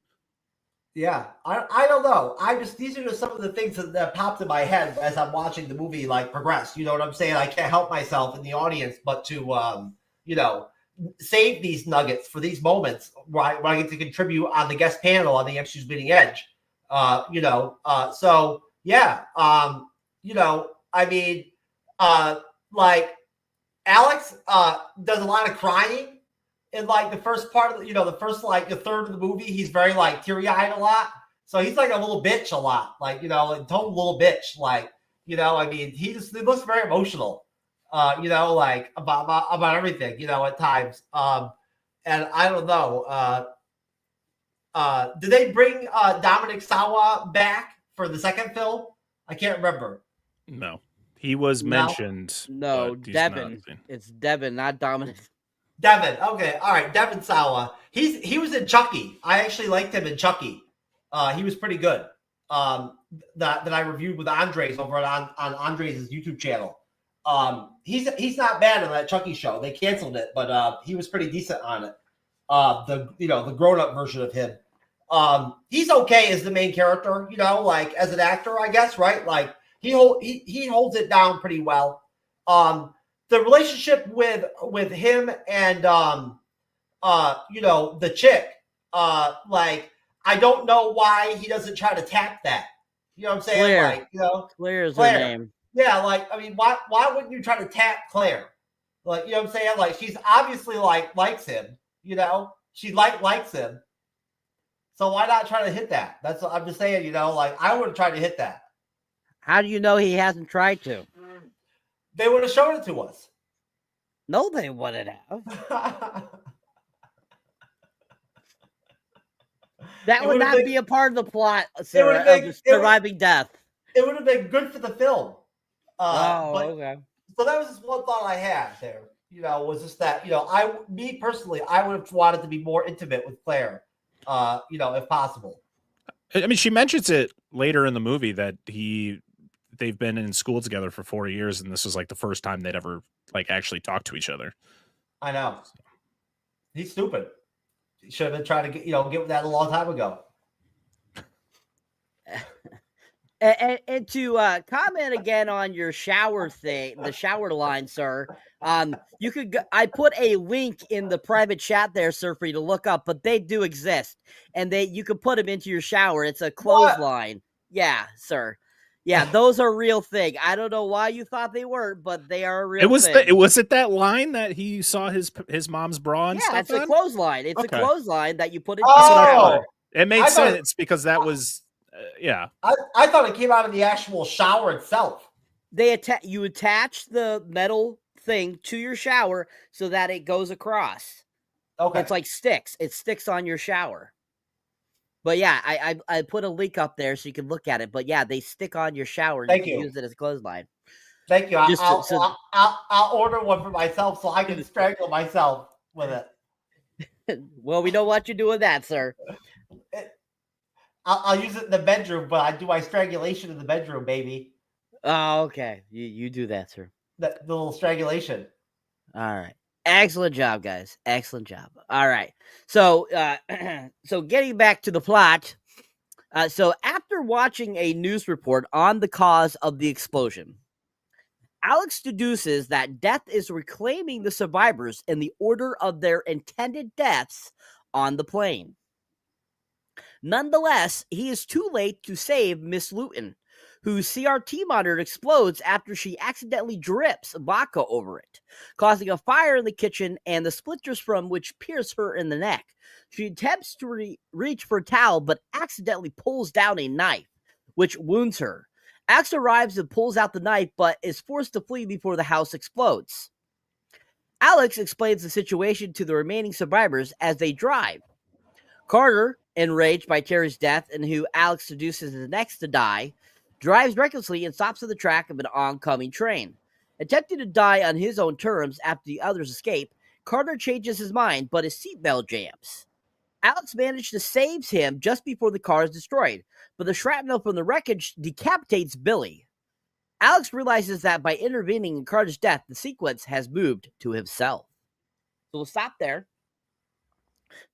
C: Yeah, I don't know. These are just some of the things that popped in my head as I'm watching the movie like progress. You know what I'm saying? I can't help myself in the audience but to save these nuggets for these moments where I get to contribute on the guest panel on the MCU'S Bleeding Edge. So yeah, I mean, like Alex does a lot of crying. In like the first part of the third of the movie, he's very like teary-eyed a lot. So he's like a little bitch a lot, like, a total little bitch. Like, I mean, he looks very emotional, like about everything, at times. And I don't know. Did they bring Dominic Sawa back for the second film? I can't remember.
B: No, he was mentioned.
A: No, Devin. It's Devin, not Dominic.
C: Devin, okay, all right, Devin Sawa. He was in Chucky. I actually liked him in Chucky. He was pretty good. That I reviewed with Andres over on Andres' YouTube channel. He's not bad on that Chucky show. They canceled it, but he was pretty decent on it. The grown up version of him. He's okay as the main character. Like as an actor, I guess, right? Like he holds it down pretty well. The relationship with him and the chick, like I don't know why he doesn't try to tap that. You know what I'm saying?
A: Claire.
C: Like,
A: Claire is her name.
C: Yeah, like I mean, why wouldn't you try to tap Claire? Like, you know what I'm saying? Like she's obviously likes him. She likes him. So why not try to hit that? That's what I'm just saying. Like I would have tried to hit that.
A: How do you know he hasn't tried to?
C: They would have shown it to us.
A: No, they wouldn't have. That would not be a part of the plot, Sarah, of the surviving death.
C: It would have been good for the film.
A: Okay.
C: So that was just one thought I had there. Was just that, me personally, I would have wanted to be more intimate with Claire, if possible.
B: I mean, she mentions it later in the movie that they've been in school together for 4 years, and this was like the first time they'd ever like actually talked to each other.
C: I know. He's stupid. He should have been trying to get with that a long time ago.
A: And to comment again on your shower thing, the shower line, sir. You could. I put a link in the private chat there, sir, for you to look up. But they do exist, and you can put them into your shower. It's a clothesline. Yeah, sir. Yeah, those are a real thing. I don't know why you thought they weren't, but they are a real thing.
B: Was it that line that he saw his mom's bra and stuff?
A: Yeah, it's a clothesline. It's a clothesline that you put in.
B: It made sense because that was. Yeah,
C: I thought it came out of the actual shower itself.
A: You attach the metal thing to your shower so that it goes across.
C: Okay,
A: it's like sticks. It sticks on your shower. But yeah, I put a link up there so you can look at it. But yeah, they stick on your shower. And
C: Thank
A: you
C: you.
A: can use it as a clothesline.
C: Thank you. I'll order one for myself so I can strangle myself with it.
A: Well, we know what you do with that, sir.
C: I'll use it in the bedroom, but I do my strangulation in the bedroom, baby.
A: Oh, okay. You do that, sir.
C: The little strangulation.
A: All right. Excellent job, guys. Excellent job. All right. So, so getting back to the plot. So after watching a news report on the cause of the explosion, Alex deduces that death is reclaiming the survivors in the order of their intended deaths on the plane. Nonetheless, he is too late to save Miss Luton, whose CRT monitor explodes after she accidentally drips vodka over it, causing a fire in the kitchen and the splinters from which pierce her in the neck. She attempts to reach for a towel, but accidentally pulls down a knife, which wounds her. Alex arrives and pulls out the knife, but is forced to flee before the house explodes. Alex explains the situation to the remaining survivors as they drive. Carter, enraged by Terry's death and who Alex seduces is next to die, drives recklessly and stops at the track of an oncoming train. Attempting to die on his own terms after the others escape, Carter changes his mind, but his seatbelt jams. Alex managed to save him just before the car is destroyed, but the shrapnel from the wreckage decapitates Billy. Alex realizes that by intervening in Carter's death, the sequence has moved to himself. So we'll stop there.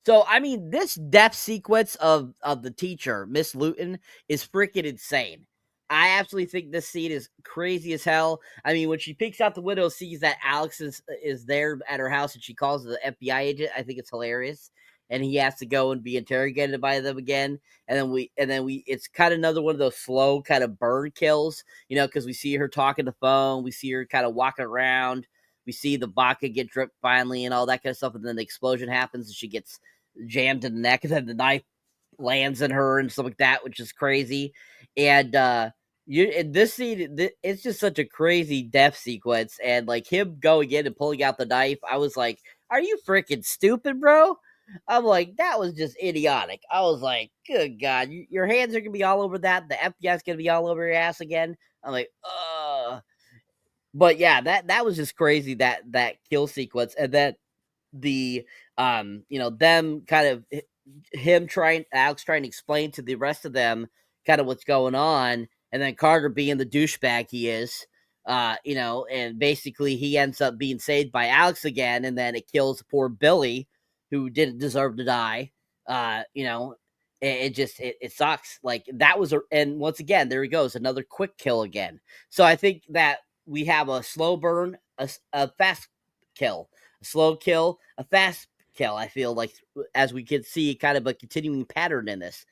A: So, I mean, this death sequence of the teacher, Miss Luton, is freaking insane. I absolutely think this scene is crazy as hell. I mean, when she peeks out the window, sees that Alex is there at her house, and she calls the FBI agent. I think it's hilarious. And he has to go and be interrogated by them again. And then we, it's kind of another one of those slow kind of burn kills, you know, because we see her talking the phone, we see her kind of walking around, we see the vodka get dripped finally and all that kind of stuff. And then the explosion happens and she gets jammed in the neck, and then the knife lands in her and stuff like that, which is crazy. And in this scene, it's just such a crazy death sequence. And like him going in and pulling out the knife, I was like, are you freaking stupid, bro? I'm like, that was just idiotic. I was like, good God, your hands are going to be all over that. The FBI's going to be all over your ass again. I'm like, but yeah, that was just crazy, that kill sequence. And then the, you know, them kind of, Alex trying to explain to the rest of them kind of what's going on. And then Carter being the douchebag he is, you know, and basically he ends up being saved by Alex again. And then it kills poor Billy, who didn't deserve to die. You know, it sucks. Like that was, and once again, there he goes, another quick kill again. So I think that we have a slow burn, a fast kill, a slow kill, a fast kill. I feel like, as we can see, kind of a continuing pattern in this.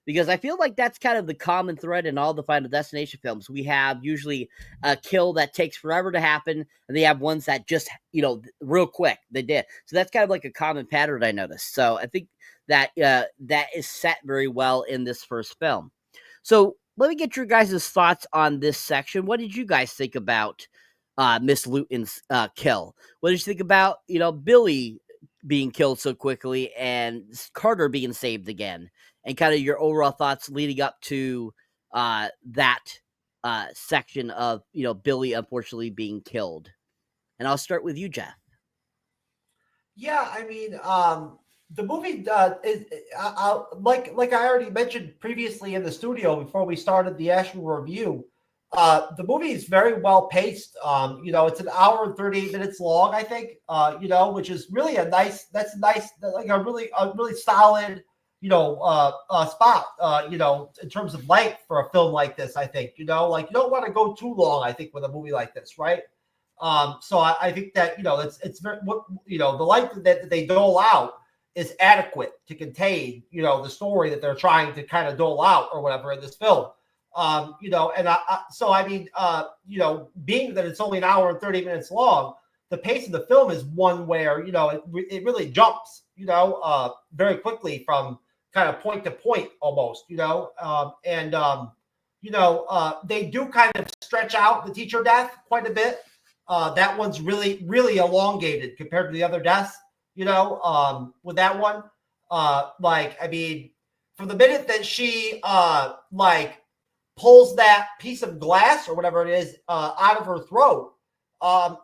A: Because I feel like that's kind of the common thread in all the Final Destination films. We have usually a kill that takes forever to happen, and they have ones that just, you know, real quick, they did. So that's kind of like a common pattern I noticed. So I think that that is set very well in this first film. So let me get your guys' thoughts on this section. What did you guys think about Miss Luton's kill? What did you think about, you know, Billy being killed so quickly and Carter being saved again? And kind of your overall thoughts leading up to that section of, you know, Billy unfortunately being killed. And I'll start with you, Jeff.
C: Yeah, I mean, the movie is like I already mentioned previously in the studio before we started the actual review. The movie is very well paced. You know, it's an hour and 38 minutes long, I think. You know, which is really like a really solid, you know, spot, you know, in terms of length for a film like this. I think, you know, like you don't want to go too long, I think, with a movie like this, right? So I think that, you know, it's very, you know, the length that they dole out is adequate to contain, you know, the story that they're trying to kind of dole out or whatever in this film. You know, and so I mean, you know, being that it's only an hour and 30 minutes long, the pace of the film is one where, you know, it really jumps, you know, very quickly from kind of point to point almost, you know, you know, they do kind of stretch out the teacher death quite a bit. That one's really, really elongated compared to the other deaths, you know, with that one. Like, I mean, from the minute that she, like, pulls that piece of glass or whatever it is out of her throat,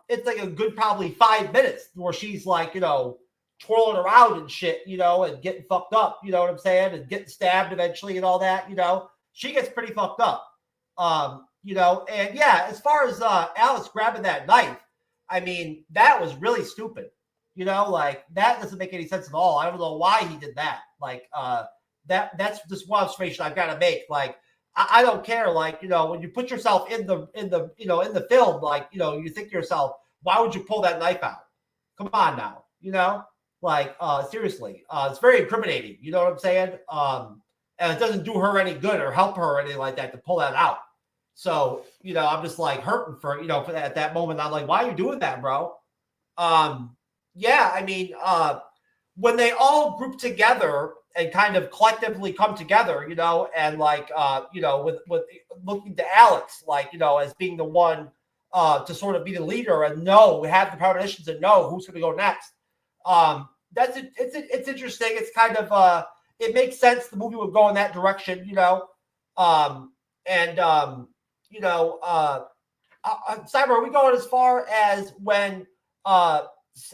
C: it's like a good probably 5 minutes where she's like, you know, twirling around and shit, and getting fucked up, you know what I'm saying, and getting stabbed eventually and all that, she gets pretty fucked up. And yeah, as far as Alex grabbing that knife, I mean, that was really stupid. Like that doesn't make any sense at all. I don't know why he did that. Like that's just one observation I've got to make. Like I don't care. Like when you put yourself in the film, like you think to yourself, why would you pull that knife out? Come on now, like seriously, it's very incriminating. You know what I'm saying? And it doesn't do her any good or help her or anything like that to pull that out. So I'm just like hurting for for that at that moment. I'm like, why are you doing that, bro? Yeah, I mean, when they all group together and kind of collectively come together, and like, with looking to Alex, like, as being the one to sort of be the leader and have the premonitions and know who's going to go next. It's interesting. It's kind of, it makes sense. The movie would go in that direction, Cyber, are we going as far as when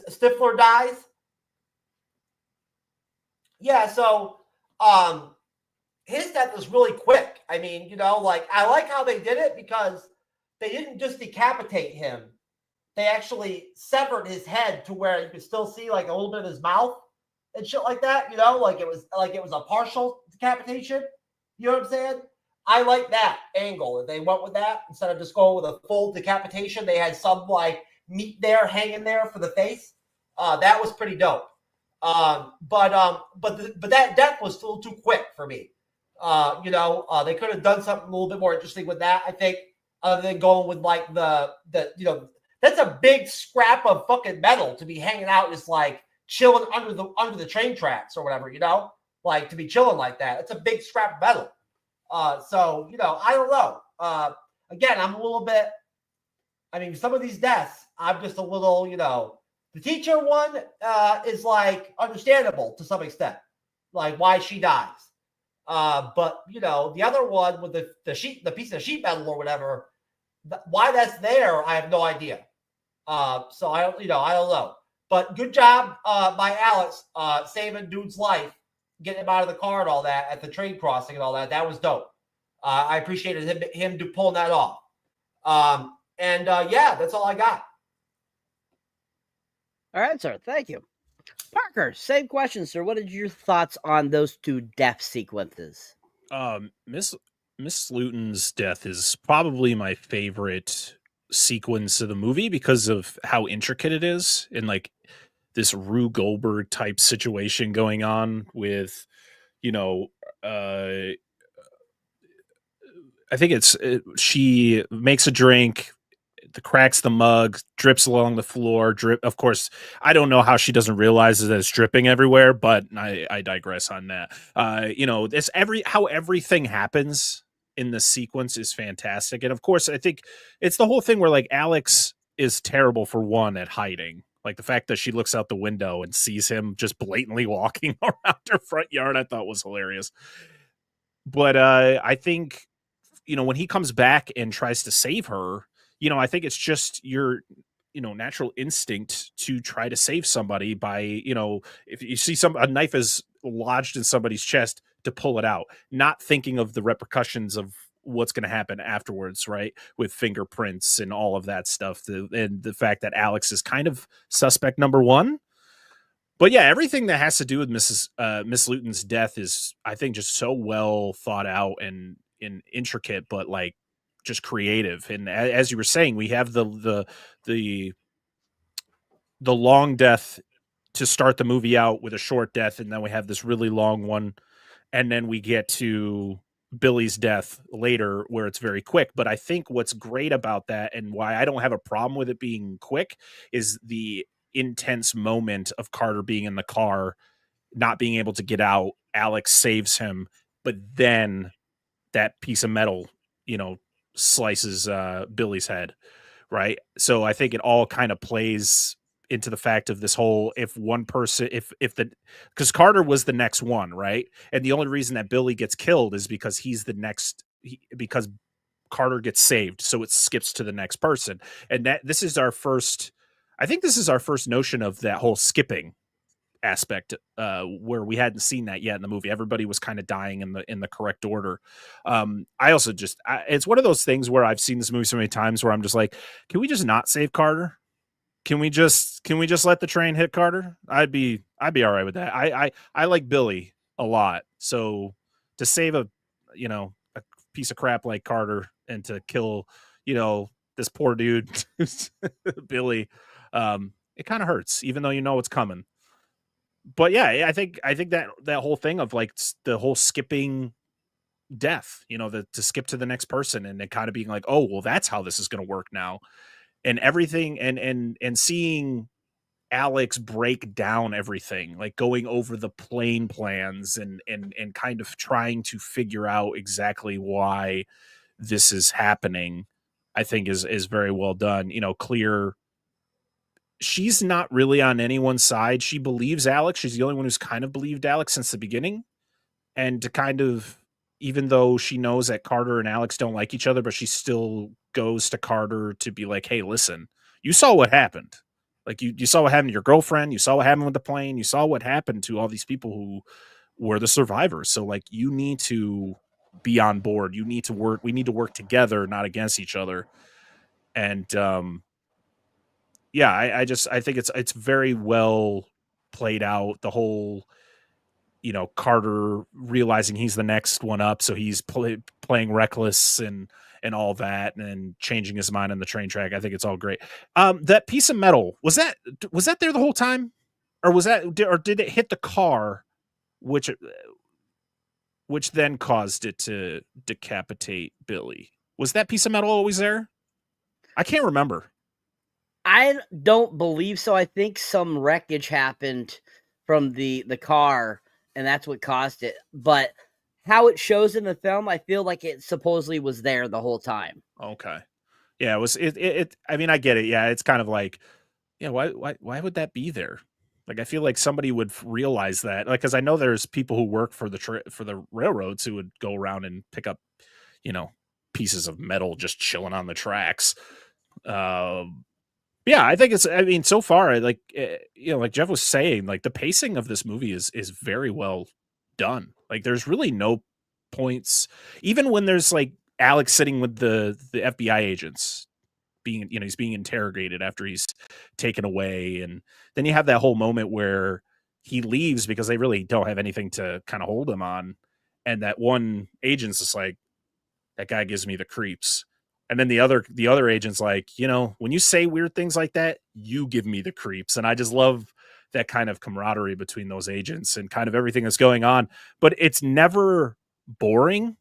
C: Stifler dies? Yeah, so his death was really quick. I mean, like I like how they did it because they didn't just decapitate him. They actually severed his head to where you could still see like a little bit of his mouth and shit like that, like it was a partial decapitation. You know what I'm saying? I like that angle. If they went with that instead of just going with a full decapitation, they had some like meat there hanging there for the face. That was pretty dope. But that death was still too quick for me. They could have done something a little bit more interesting with that, I think, other than going with like the that's a big scrap of fucking metal to be hanging out just like chilling under the train tracks or whatever, like to be chilling like that. It's a big scrap of metal. So, I don't know. Again, I'm a little bit, I mean, some of these deaths, I'm just a little, the teacher one is like understandable to some extent, like why she dies. But the other one with the piece of sheet metal or whatever, why that's there, I have no idea. So I don't know. But good job by Alex saving dude's life, getting him out of the car and all that at the train crossing and all that. That was dope. I appreciated him pulling that off. Yeah, that's all I got.
A: All right, sir. Thank you. Parker, same question, sir. What are your thoughts on those two death sequences?
B: Miss Luton's death is probably my favorite sequence of the movie because of how intricate it is, and like this Rube Goldberg type situation going on with, I think she makes a drink, cracks the mug, drips along the floor. Of course, I don't know how she doesn't realize that it's dripping everywhere, but I digress on that. It's how everything happens in the sequence is fantastic. And of course, I think it's the whole thing where like Alex is terrible for one at hiding. Like the fact that she looks out the window and sees him just blatantly walking around her front yard, I thought was hilarious. But I think, when he comes back and tries to save her, I think it's just your, natural instinct to try to save somebody by, if you see a knife is lodged in somebody's chest, to pull it out, not thinking of the repercussions of what's going to happen afterwards, right? With fingerprints and all of that stuff. And the fact that Alex is kind of suspect number one. But yeah, everything that has to do with Miss Luton's death is, I think, just so well thought out and intricate, but like just creative. And as you were saying, we have the long death to start the movie out with a short death, and then we have this really long one, and then we get to Billy's death later where it's very quick. But I think what's great about that and why I don't have a problem with it being quick is the intense moment of Carter being in the car, not being able to get out. Alex saves him, but then that piece of metal, slices Billy's head, right? So I think it all kind of plays into the fact of this whole, if one person, because Carter was the next one, right? And the only reason that Billy gets killed is because he's the next, because Carter gets saved, so it skips to the next person. And this is our first notion of that whole skipping aspect where we hadn't seen that yet in the movie. Everybody was kind of dying in the correct order. I also it's one of those things where I've seen this movie so many times where I'm just like, can we just not save Carter? Can we just let the train hit Carter? I'd be all right with that. I like Billy a lot. So to save a piece of crap like Carter and to kill, this poor dude, Billy, it kind of hurts, even though it's coming. But yeah, I think that whole thing of like the whole skipping death, to skip to the next person and it kind of being like, oh, well, that's how this is going to work now. And everything and seeing Alex break down everything, like going over the plane plans and kind of trying to figure out exactly why this is happening, I think is very well done. Clear. She's not really on anyone's side. She believes Alex. She's the only one who's kind of believed Alex since the beginning. And to kind of, even though she knows that Carter and Alex don't like each other, but she still goes to Carter to be like, hey, listen, you saw what happened. Like you saw what happened to your girlfriend. You saw what happened with the plane. You saw what happened to all these people who were the survivors. So like, you need to be on board. You need to work. We need to work together, not against each other. And, yeah, I think it's very well played out. The whole, Carter realizing he's the next one up, so he's playing reckless and all that, and changing his mind on the train track. I think it's all great. That piece of metal, was that there the whole time, or did it hit the car, which then caused it to decapitate Billy? Was that piece of metal always there? I can't remember.
A: I don't believe so. I think some wreckage happened from the car, and that's what caused it. But how it shows in the film, I feel like it supposedly was there the whole time.
B: Okay. Yeah, it was. I mean, I get it. Yeah, it's kind of like, yeah, why would that be there? Like, I feel like somebody would realize that, like, because I know there's people who work for the railroads who would go around and pick up, pieces of metal just chilling on the tracks. Yeah, I think so far, like, like Jeff was saying, like the pacing of this movie is very well done. Like there's really no points, even when there's like Alex sitting with the FBI agents he's being interrogated after he's taken away. And then you have that whole moment where he leaves because they really don't have anything to kind of hold him on. And that one agent's just like, that guy gives me the creeps. And then the other agent's like, when you say weird things like that, you give me the creeps. And I just love that kind of camaraderie between those agents and kind of everything that's going on. But it's never boring.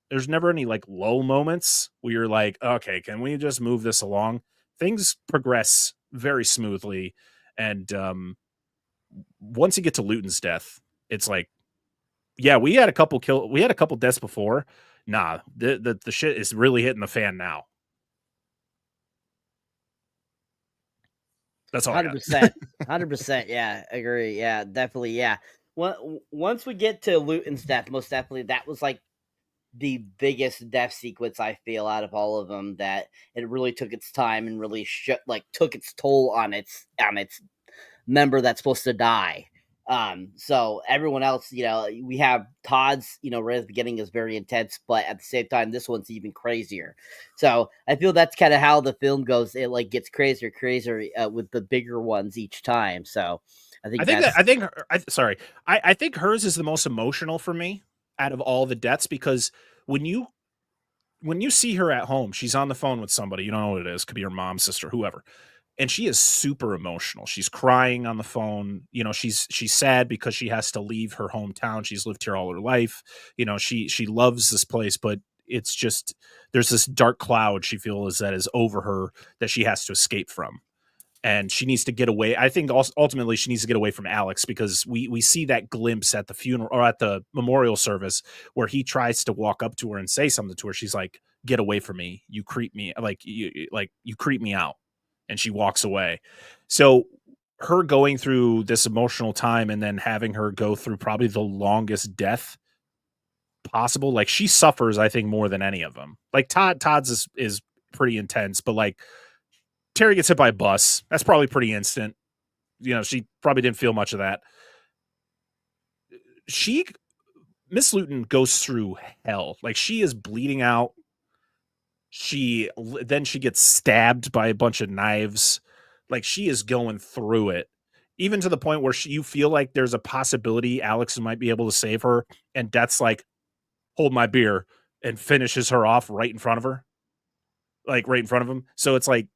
B: There's never any like lull moments where you're like, okay, can we just move this along? Things progress very smoothly. And once you get to Luton's death, it's like, yeah, we had a couple deaths before. Nah, the shit is really hitting the fan now. That's all.
A: 100%. 100%. Yeah, agree. Yeah, definitely. Yeah. Once we get to Luton's death, most definitely, that was like the biggest death sequence I feel out of all of them. That it really took its time and really took its toll on its member that's supposed to die. So everyone else, we have Todd's, right at the beginning is very intense, but at the same time, this one's even crazier. So I feel that's kind of how the film goes. It like gets crazier with the bigger ones each time. So I think hers is the most emotional for me out of all the deaths, because when you see her at home, she's on the phone with somebody, you don't know what it is. Could be her mom, sister, whoever. And she is super emotional. She's crying on the phone. She's sad because she has to leave her hometown. She's lived here all her life. She loves this place, but it's just, there's this dark cloud she feels that is over her that she has to escape from. And she needs to get away. I think ultimately she needs to get away from Alex, because we see that glimpse at the funeral or at the memorial service where he tries to walk up to her and say something to her. She's like, get away from me. You creep me. You creep me out. And she walks away. So her going through this emotional time and then having her go through probably the longest death possible. Like, she suffers, I think, more than any of them. Like Todd's is pretty intense, but like Terry gets hit by a bus. That's probably pretty instant. She probably didn't feel much of that.
B: Miss Luton goes through hell. Like, she is bleeding out. Then she gets stabbed by a bunch of knives. Like, she is going through it, even to the point where you feel like there's a possibility Alex might be able to save her, and Death's like, hold my beer, and finishes her off right in front of her, like right in front of him. So it's like,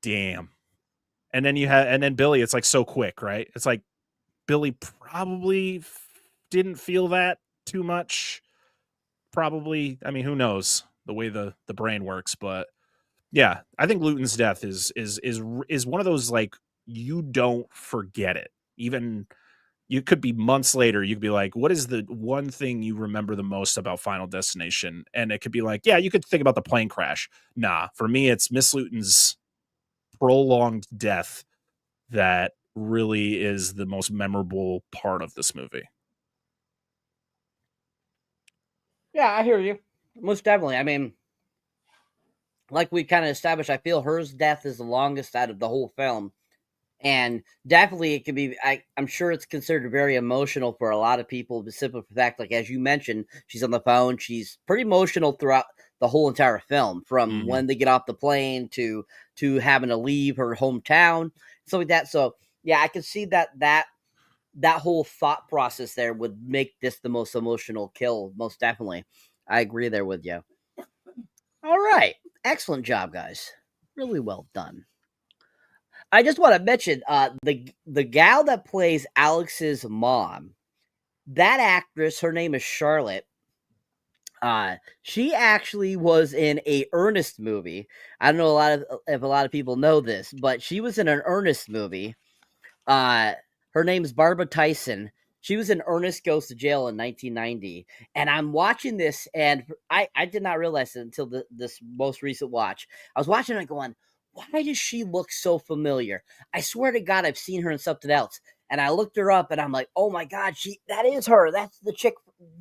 B: damn. And then Billy, it's like so quick, right? It's like Billy probably didn't feel that too much. Probably, I mean, who knows the way the brain works, but yeah, I think Luton's death is one of those, like, you don't forget it. Even you could be months later, you could be like, what is the one thing you remember the most about Final Destination? And it could be like, yeah, you could think about the plane crash. Nah, for me, it's Miss Luton's prolonged death that really is the most memorable part of this movie.
A: Yeah, I hear you. Most definitely. I mean, like we kind of established, I feel hers death is the longest out of the whole film. And definitely it could be, I'm sure it's considered very emotional for a lot of people, simply for the fact, like, as you mentioned, she's on the phone. She's pretty emotional throughout the whole entire film, from when they get off the plane to having to leave her hometown, stuff like that. So yeah, I can see that whole thought process there would make this the most emotional kill. Most definitely. I agree there with you. All right. Excellent job, guys. Really well done. I just want to mention the gal that plays Alex's mom. That actress, her name is Charlotte. She actually was in a Ernest movie. I don't know if a lot of people know this, but she was in an Ernest movie. Her name's Barbara Tyson. She was in Ernest Goes to Jail in 1990. And I'm watching this, and I did not realize it until this most recent watch. I was watching it going, why does she look so familiar? I swear to God, I've seen her in something else. And I looked her up, and I'm like, oh my God, that is her. That's the chick,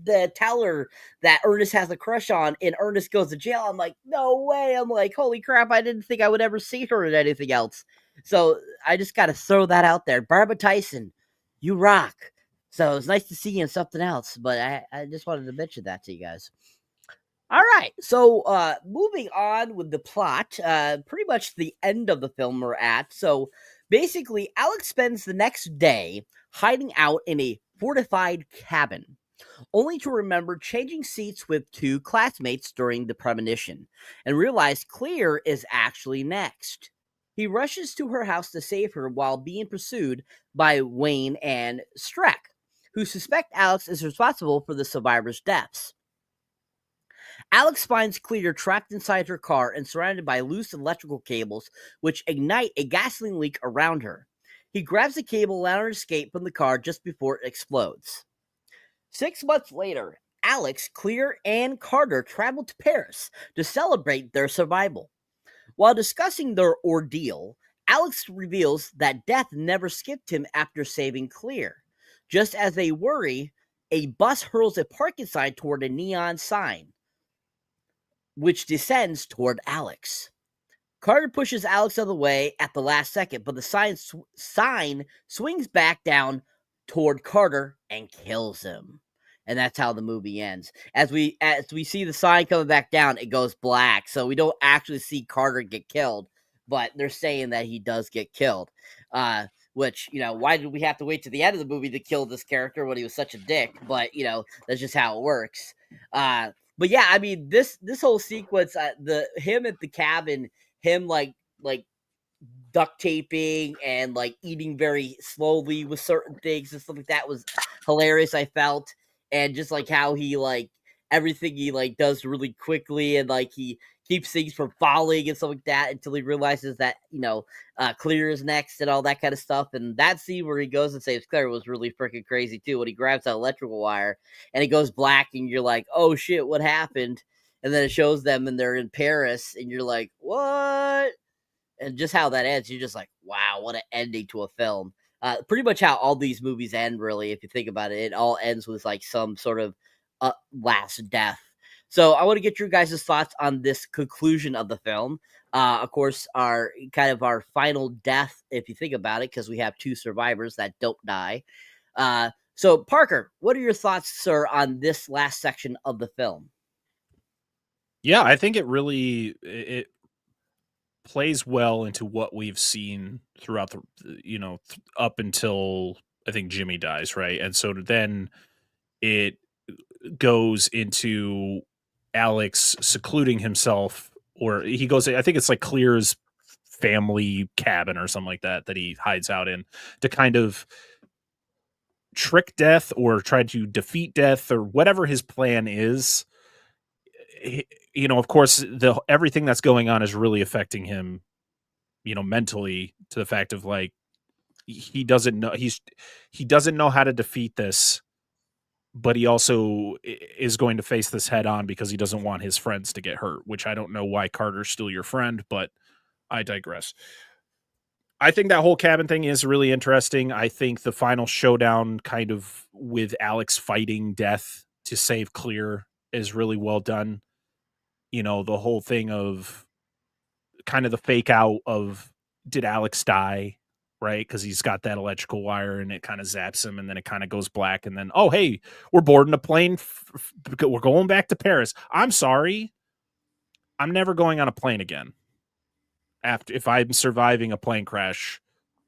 A: the teller that Ernest has a crush on in Ernest Goes to Jail. I'm like, no way. I'm like, holy crap, I didn't think I would ever see her in anything else. So I just got to throw that out there. Barbara Tyson, you rock. So it's nice to see you in something else, but I just wanted to mention that to you guys. All right, so moving on with the plot, pretty much the end of the film we're at. So basically, Alex spends the next day hiding out in a fortified cabin, only to remember changing seats with two classmates during the premonition, and realize Clear is actually next. He rushes to her house to save her while being pursued by Wayne and Streck, who suspect Alex is responsible for the survivors' deaths. Alex finds Clear trapped inside her car and surrounded by loose electrical cables, which ignite a gasoline leak around her. He grabs the cable, allowing her to escape from the car just before it explodes. 6 months later, Alex, Clear, and Carter travel to Paris to celebrate their survival. While discussing their ordeal, Alex reveals that death never skipped him after saving Clear. Just as they worry, a bus hurls a parking sign toward a neon sign, which descends toward Alex. Carter pushes Alex out of the way at the last second, but the sign swings back down toward Carter and kills him. And that's how the movie ends. As we see the sign coming back down, it goes black. So we don't actually see Carter get killed, but they're saying that he does get killed. Which, why did we have to wait to the end of the movie to kill this character when he was such a dick? But, that's just how it works. But yeah, I mean, this whole sequence, him at the cabin, him like duct taping and like eating very slowly with certain things and stuff like that was hilarious. I felt, and just like how he like everything he like does really quickly, and like he keeps things from falling and stuff like that until he realizes that Clear is next and all that kind of stuff. And that scene where he goes and saves Clear was really freaking crazy too, when he grabs that electrical wire and it goes black and you're like, oh shit, what happened? And then it shows them and they're in Paris and you're like, what? And just how that ends, you're just like, wow, what an ending to a film. Pretty much how all these movies end, really, if you think about it. It all ends with like some sort of last death. So I want to get your guys' thoughts on this conclusion of the film. Of course, our final death, if you think about it, because we have two survivors that don't die. So, Parker, what are your thoughts, sir, on this last section of the film?
B: Yeah, I think it really it plays well into what we've seen throughout the up until I think Jimmy dies, right? And so then it goes into Alex secluding himself, or he goes, I think it's like Clear's family cabin or something like that he hides out in to kind of trick death or try to defeat death or whatever his plan is. Of course, everything that's going on is really affecting him, mentally, to the fact of like he doesn't know how to defeat this, but he also is going to face this head on because he doesn't want his friends to get hurt, which I don't know why Carter's still your friend, but I digress. I think that whole cabin thing is really interesting. I think the final showdown kind of with Alex fighting death to save Clear is really well done. The whole thing of kind of the fake out of did Alex die, right? Because he's got that electrical wire and it kind of zaps him and then it kind of goes black and then, oh, hey, we're boarding a plane. We're going back to Paris. I'm sorry. I'm never going on a plane again if I'm surviving a plane crash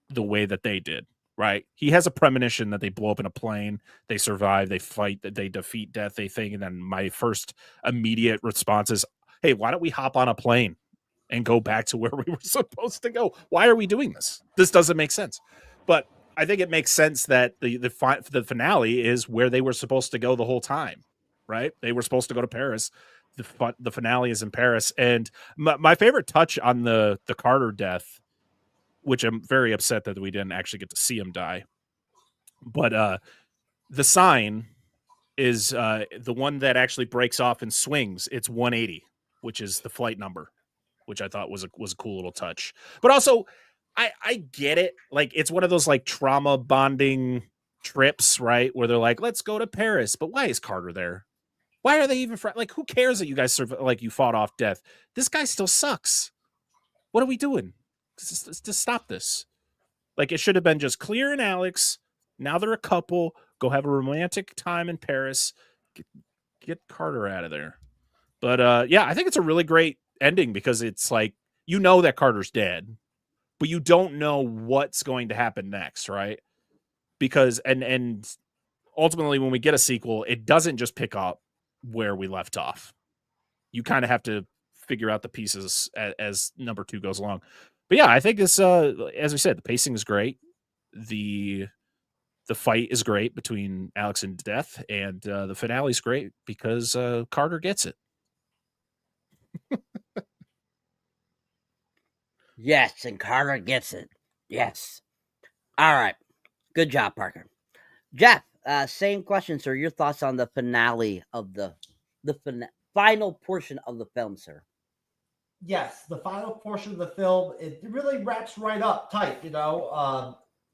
B: the way that they did, right? He has a premonition that they blow up in a plane, they survive, they fight, they defeat death, they think, and then my first immediate response is, hey, why don't we hop on a plane and go back to where we were supposed to go? Why are we doing this? This doesn't make sense. But I think it makes sense that the finale is where they were supposed to go the whole time, right? They were supposed to go to Paris. The finale is in Paris. And my favorite touch on the Carter death, which I'm very upset that we didn't actually get to see him die, but the sign is the one that actually breaks off and swings. It's 180, which is the flight number, which I thought was a cool little touch. But also, I get it. Like, it's one of those like trauma bonding trips, right? Where they're like, let's go to Paris. But why is Carter there? Why are they even like, who cares that you guys like you fought off death? This guy still sucks. What are we doing? Just stop this. Like, it should have been just Clear and Alex. Now they're a couple. Go have a romantic time in Paris. Get Carter out of there. But yeah, I think it's a really great ending because it's like, that Carter's dead, but you don't know what's going to happen next, right? Because and ultimately when we get a sequel, it doesn't just pick up where we left off. You kind of have to figure out the pieces as number 2 goes along. But yeah, I think this, as we said, the pacing is great. The fight is great between Alex and Death, and the finale is great because Carter gets it.
A: Yes, and Carter gets it. Yes. All right. Good job, Parker. Jeff, same question, sir. Your thoughts on the finale of the final portion of the film, sir?
C: Yes, the final portion of the film, it really wraps right up tight,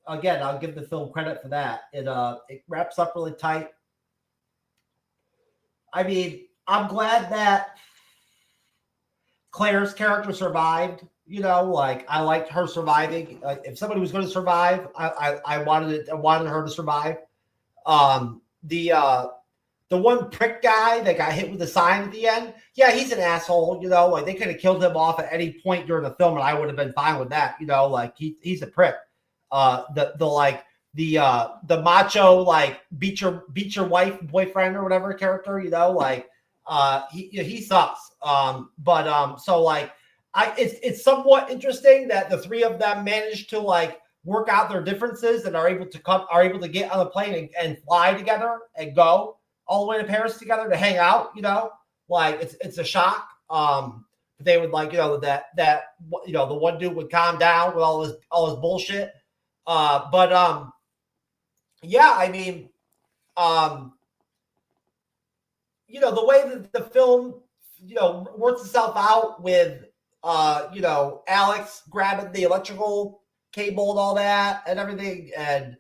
C: Again, I'll give the film credit for that. It wraps up really tight. I mean, I'm glad that Claire's character survived. I liked her surviving. If somebody was going to survive, I wanted her to survive. The one prick guy that got hit with the sign at the end, yeah, he's an asshole. Like, they could have killed him off at any point during the film, and I would have been fine with that. Like, he's a prick. The macho, like, beat your wife, boyfriend, or whatever character. He sucks. So like, it's somewhat interesting that the three of them managed to like work out their differences and are able to get on the plane and fly together and go all the way to Paris together to hang out. Like, it's a shock. They would like, that the one dude would calm down with all his bullshit. Yeah, I mean, the way that the film, works itself out with, Alex grabbing the electrical cable and all that and everything, and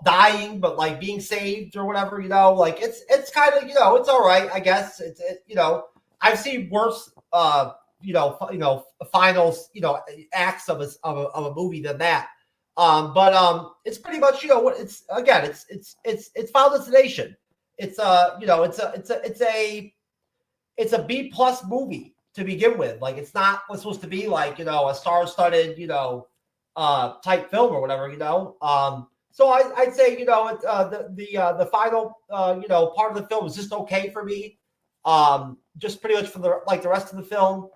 C: dying, but like being saved or whatever, like it's kind of, it's all right, I guess. I've seen worse, finals, acts of a movie than that. But it's pretty much, you know, what it's again, it's Final Destination. It's you know, it's a B plus movie to begin with. Like, it's not what's supposed to be like, you know, a star-studded, you know, type film or whatever, you know. So I'd say, you know, the final you know, part of the film is just okay for me. Just pretty much for the rest of the film.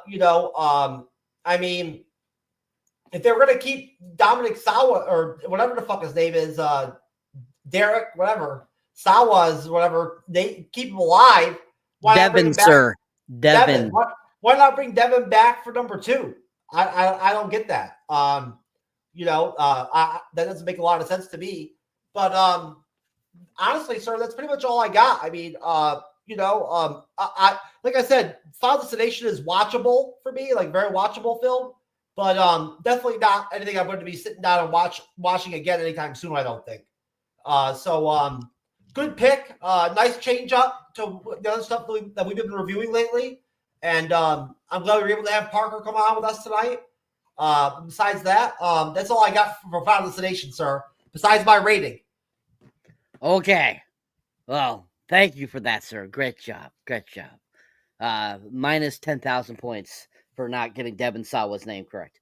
C: You know, I mean, if they're gonna keep Dominic Sawa or whatever the fuck his name is, Derek, whatever, Sawa's whatever, they keep him alive. Why not bring
A: Devin,
C: him back?
A: sir. Devin.
C: Why not bring Devin back for number 2? I don't get that. You know, that doesn't make a lot of sense to me. But honestly, sir, that's pretty much all I got. I mean, you know, I like I said, Final Destination is watchable for me, like very watchable film. But definitely not anything I'm going to be sitting down and watching again anytime soon, I don't think. So good pick. Nice change up to the other stuff that we've been reviewing lately. And I'm glad we were able to have Parker come on with us tonight. Besides that, that's all I got for Final Destination, sir. Besides my rating.
A: Okay. Well, thank you for that, sir. Great job. Great job. Minus 10,000 points for not getting Devin Sawa's name correct.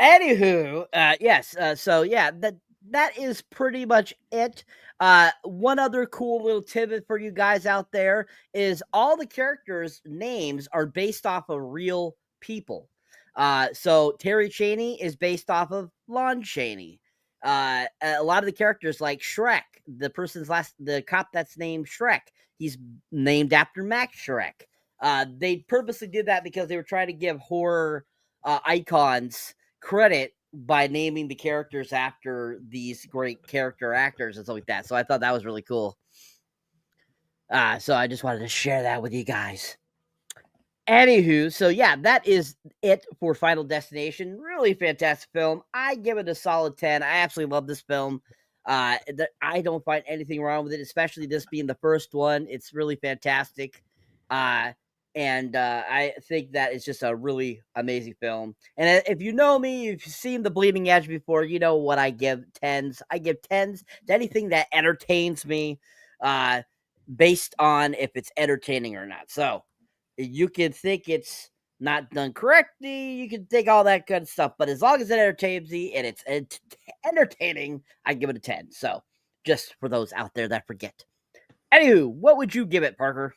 A: Anywho, yes. So yeah, that is pretty much it. One other cool little tidbit for you guys out there is all the characters' names are based off of real people. So Terry Chaney is based off of Lon Chaney. A lot of the characters, like Shrek, the cop that's named Shrek, he's named after Max Shrek. They purposely did that because they were trying to give horror icons credit by naming the characters after these great character actors and stuff like that. So I thought that was really cool. So I just wanted to share that with you guys. Anywho, so yeah, that is it for Final Destination. Really fantastic film. I give it a solid 10. I absolutely love this film. I don't find anything wrong with it, especially this being the first one. It's really fantastic. And I think that it's just a really amazing film. And if you know me, if you've seen The Bleeding Edge before, you know what I give 10s. I give 10s to anything that entertains me based on if it's entertaining or not. So you can think it's not done correctly. You can think all that good stuff. But as long as it entertains me and it's entertaining, I give it a 10. So just for those out there that forget. Anywho, what would you give it, Parker?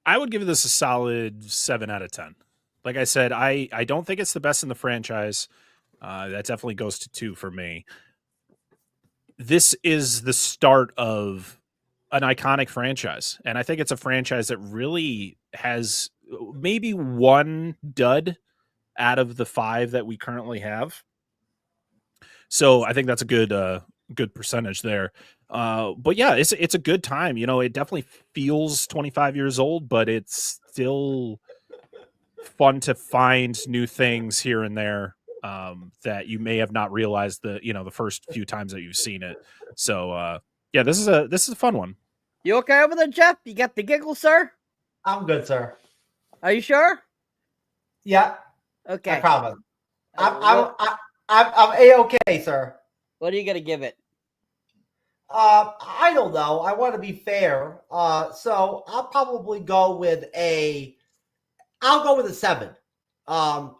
B: I would give this a solid 7 out of 10. Like I said, I don't think it's the best in the franchise. That definitely goes to 2 for me. This is the start of an iconic franchise. And I think it's a franchise that really has maybe one dud out of the 5 that we currently have. So I think that's a good percentage there. But yeah, it's a good time. You know, it definitely feels 25 years old, but it's still fun to find new things here and there that you may have not realized the first few times that you've seen it. So yeah, this is a fun one.
A: You okay over there, Jeff? You got the giggle, sir?
C: I'm good, sir.
A: Are you sure?
C: Yeah.
A: Okay.
C: I promise. I'm A-okay, sir.
A: What are you gonna give it?
C: I don't know. I want to be fair. So I'll probably go with a 7.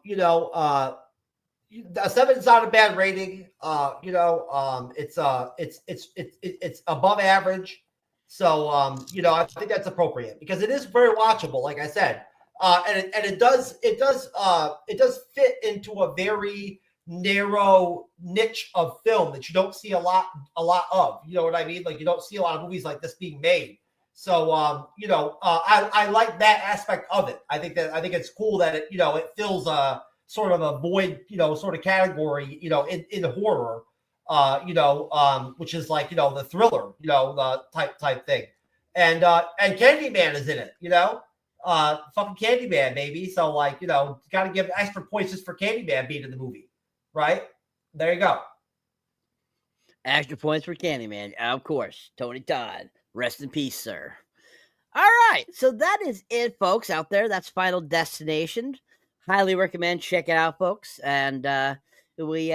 C: You know, a 7 is not a bad rating. You know, it's above average. So you know, I think that's appropriate because it is very watchable, like I said. And it does fit into a very narrow niche of film that you don't see a lot of. You know what I mean? Like, you don't see a lot of movies like this being made. So you know, I like that aspect of it. I think it's cool that it, you know, it fills a sort of a void, you know, sort of category, you know, in horror, you know, which is like, you know, the thriller, you know, the type thing. And Candyman is in it, you know. Fucking Candyman, baby. So, like, you know, got to give extra points just for Candyman being in the movie, right? There you go.
A: Extra points for Candyman, of course. Tony Todd, rest in peace, sir. All right, so that is it, folks out there. That's Final Destination. highly recommend. Check it out, folks. And we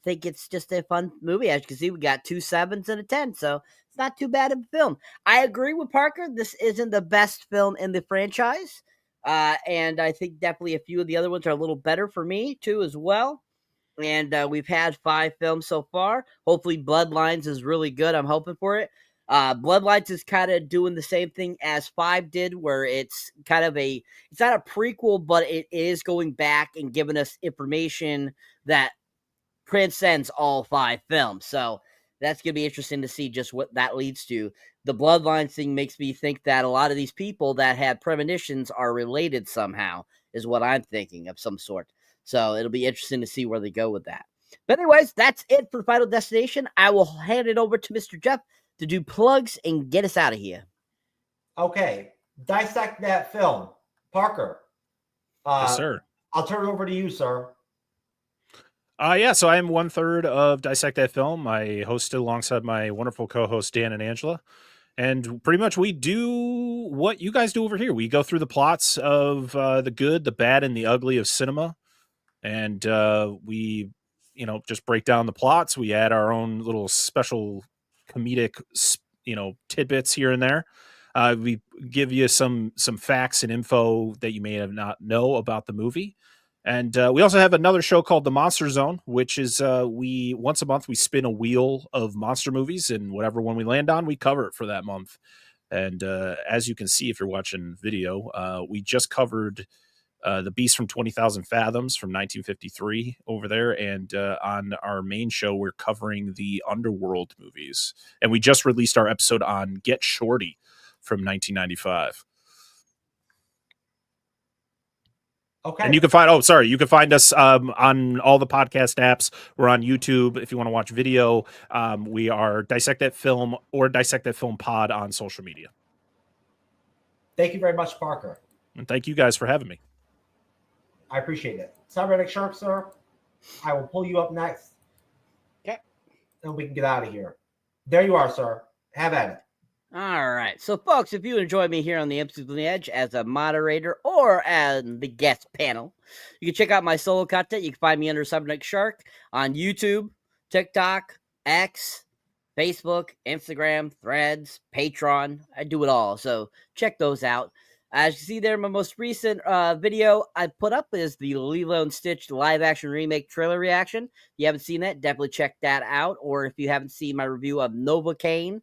A: think it's just a fun movie. As you can see, we got 2 7s and a 10, so it's not too bad of a film. I agree with Parker. This isn't the best film in the franchise, and I think definitely a few of the other ones are a little better for me too, as well. And we've had 5 films so far. Hopefully, Bloodlines is really good. I'm hoping for it. Bloodlines is kind of doing the same thing as 5 did, where it's kind of it's not a prequel, but it is going back and giving us information that transcends all 5 films. So that's going to be interesting to see just what that leads to. The Bloodlines thing makes me think that a lot of these people that had premonitions are related somehow, is what I'm thinking of some sort. So it'll be interesting to see where they go with that. But anyways, that's it for Final Destination. I will hand it over to Mr. Jeff to do plugs and get us out of here.
C: Okay. Dissect That Film. Parker.
B: Yes, sir.
C: I'll turn it over to you, sir.
B: Yeah, so I am 1/3 of Dissect That Film. I host it alongside my wonderful co-hosts Dan and Angela. And pretty much we do what you guys do over here. We go through the plots of the good, the bad, and the ugly of cinema. And we, just break down the plots. We add our own little special comedic, tidbits here and there. We give you some facts and info that you may have not know about the movie. And we also have another show called The Monster Zone, which is we once a month we spin a wheel of monster movies, and whatever one we land on, we cover it for that month. And as you can see, if you're watching video, we just covered The Beast from 20,000 Fathoms from 1953 over there. And on our main show, we're covering the Underworld movies. And we just released our episode on Get Shorty from 1995.
C: Okay.
B: And you can find us on all the podcast apps. We're on YouTube. If you want to watch video, we are Dissect That Film or Dissect That Film Pod on social media.
C: Thank you very much, Parker.
B: And thank you guys for having me.
C: I appreciate it. Cyberneticshark, sir, I will pull you up next.
A: Okay.
C: And we can get out of here. There you are, sir. Have at it.
A: All right. So, folks, if you enjoy me here on the MCU'S on the Edge as a moderator or as the guest panel, you can check out my solo content. You can find me under Cyberneticshark on YouTube, TikTok, X, Facebook, Instagram, Threads, Patreon. I do it all. So check those out. As you see there, my most recent video I put up is the Lilo and Stitch live action remake trailer reaction. If you haven't seen that, definitely check that out. Or if you haven't seen my review of Novocaine,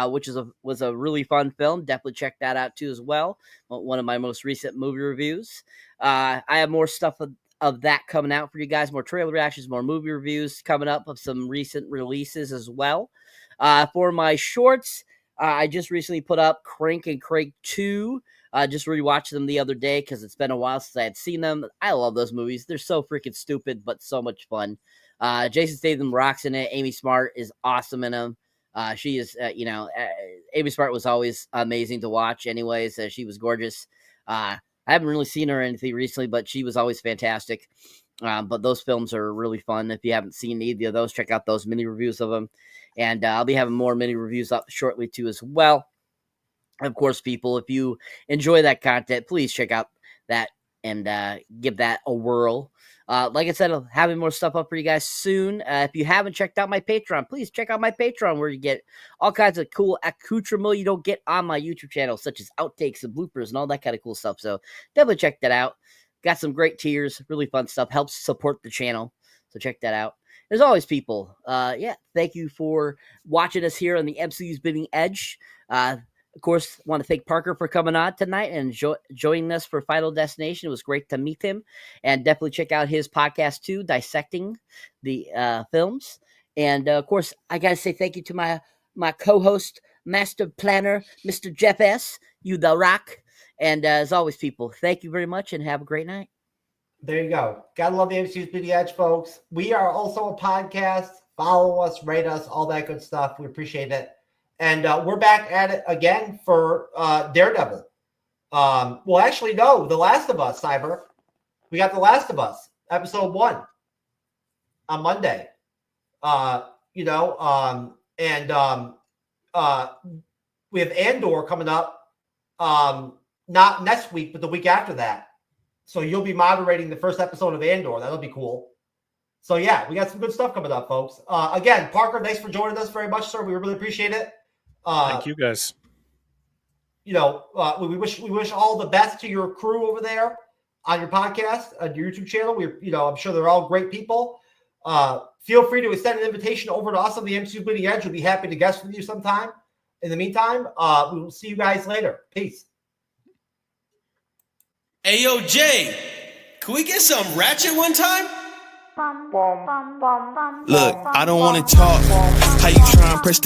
A: which was a really fun film, definitely check that out too as well. One of my most recent movie reviews. I have more stuff of that coming out for you guys, more trailer reactions, more movie reviews coming up of some recent releases as well. For my shorts, I just recently put up Crank and Crank 2. Just rewatched them the other day because it's been a while since I had seen them. I love those movies. They're so freaking stupid, but so much fun. Jason Statham rocks in it. Amy Smart is awesome in them. She is, Amy Smart was always amazing to watch anyways. She was gorgeous. I haven't really seen her or anything recently, but she was always fantastic. But those films are really fun. If you haven't seen either of those, check out those mini reviews of them. And I'll be having more mini reviews up shortly too as well. Of course, people, if you enjoy that content, please check out that and give that a whirl. Like I said, I'll having more stuff up for you guys soon. If you haven't checked out my Patreon, please check out my Patreon where you get all kinds of cool accoutrement you don't get on my YouTube channel, such as outtakes and bloopers and all that kind of cool stuff. So definitely check that out. Got some great tiers, really fun stuff, helps support the channel. So check that out. As always, people, thank you for watching us here on the MCU's Bleeding Edge. Of course, I want to thank Parker for coming on tonight and joining us for Final Destination. It was great to meet him. And definitely check out his podcast, too, Dissecting the Films. And, of course, I got to say thank you to my co-host, master planner, Mr. Jeff S. You the rock. And as always, people, thank you very much and have a great night.
C: There you go. Gotta love the MCU's Bleeding Edge, folks. We are also a podcast. Follow us, rate us, all that good stuff. We appreciate it. And we're back at it again for Daredevil. Well, actually, no, The Last of Us, Cyber. We got The Last of Us, episode 1 on Monday. We have Andor coming up, not next week, but the week after that. So you'll be moderating the first episode of Andor. That'll be cool. So yeah, we got some good stuff coming up, folks. Again, Parker, thanks for joining us very much, sir. We really appreciate it.
B: Thank you, guys.
C: We wish all the best to your crew over there on your podcast, on your YouTube channel. I'm sure they're all great people. Feel free to extend an invitation over to us on the MCU Bleeding Edge. We'll be happy to guest with you sometime. In the meantime, we will see you guys later. Peace.
D: Hey, yo, Jay, can we get some ratchet one time? Look, I don't want to talk. How you try and press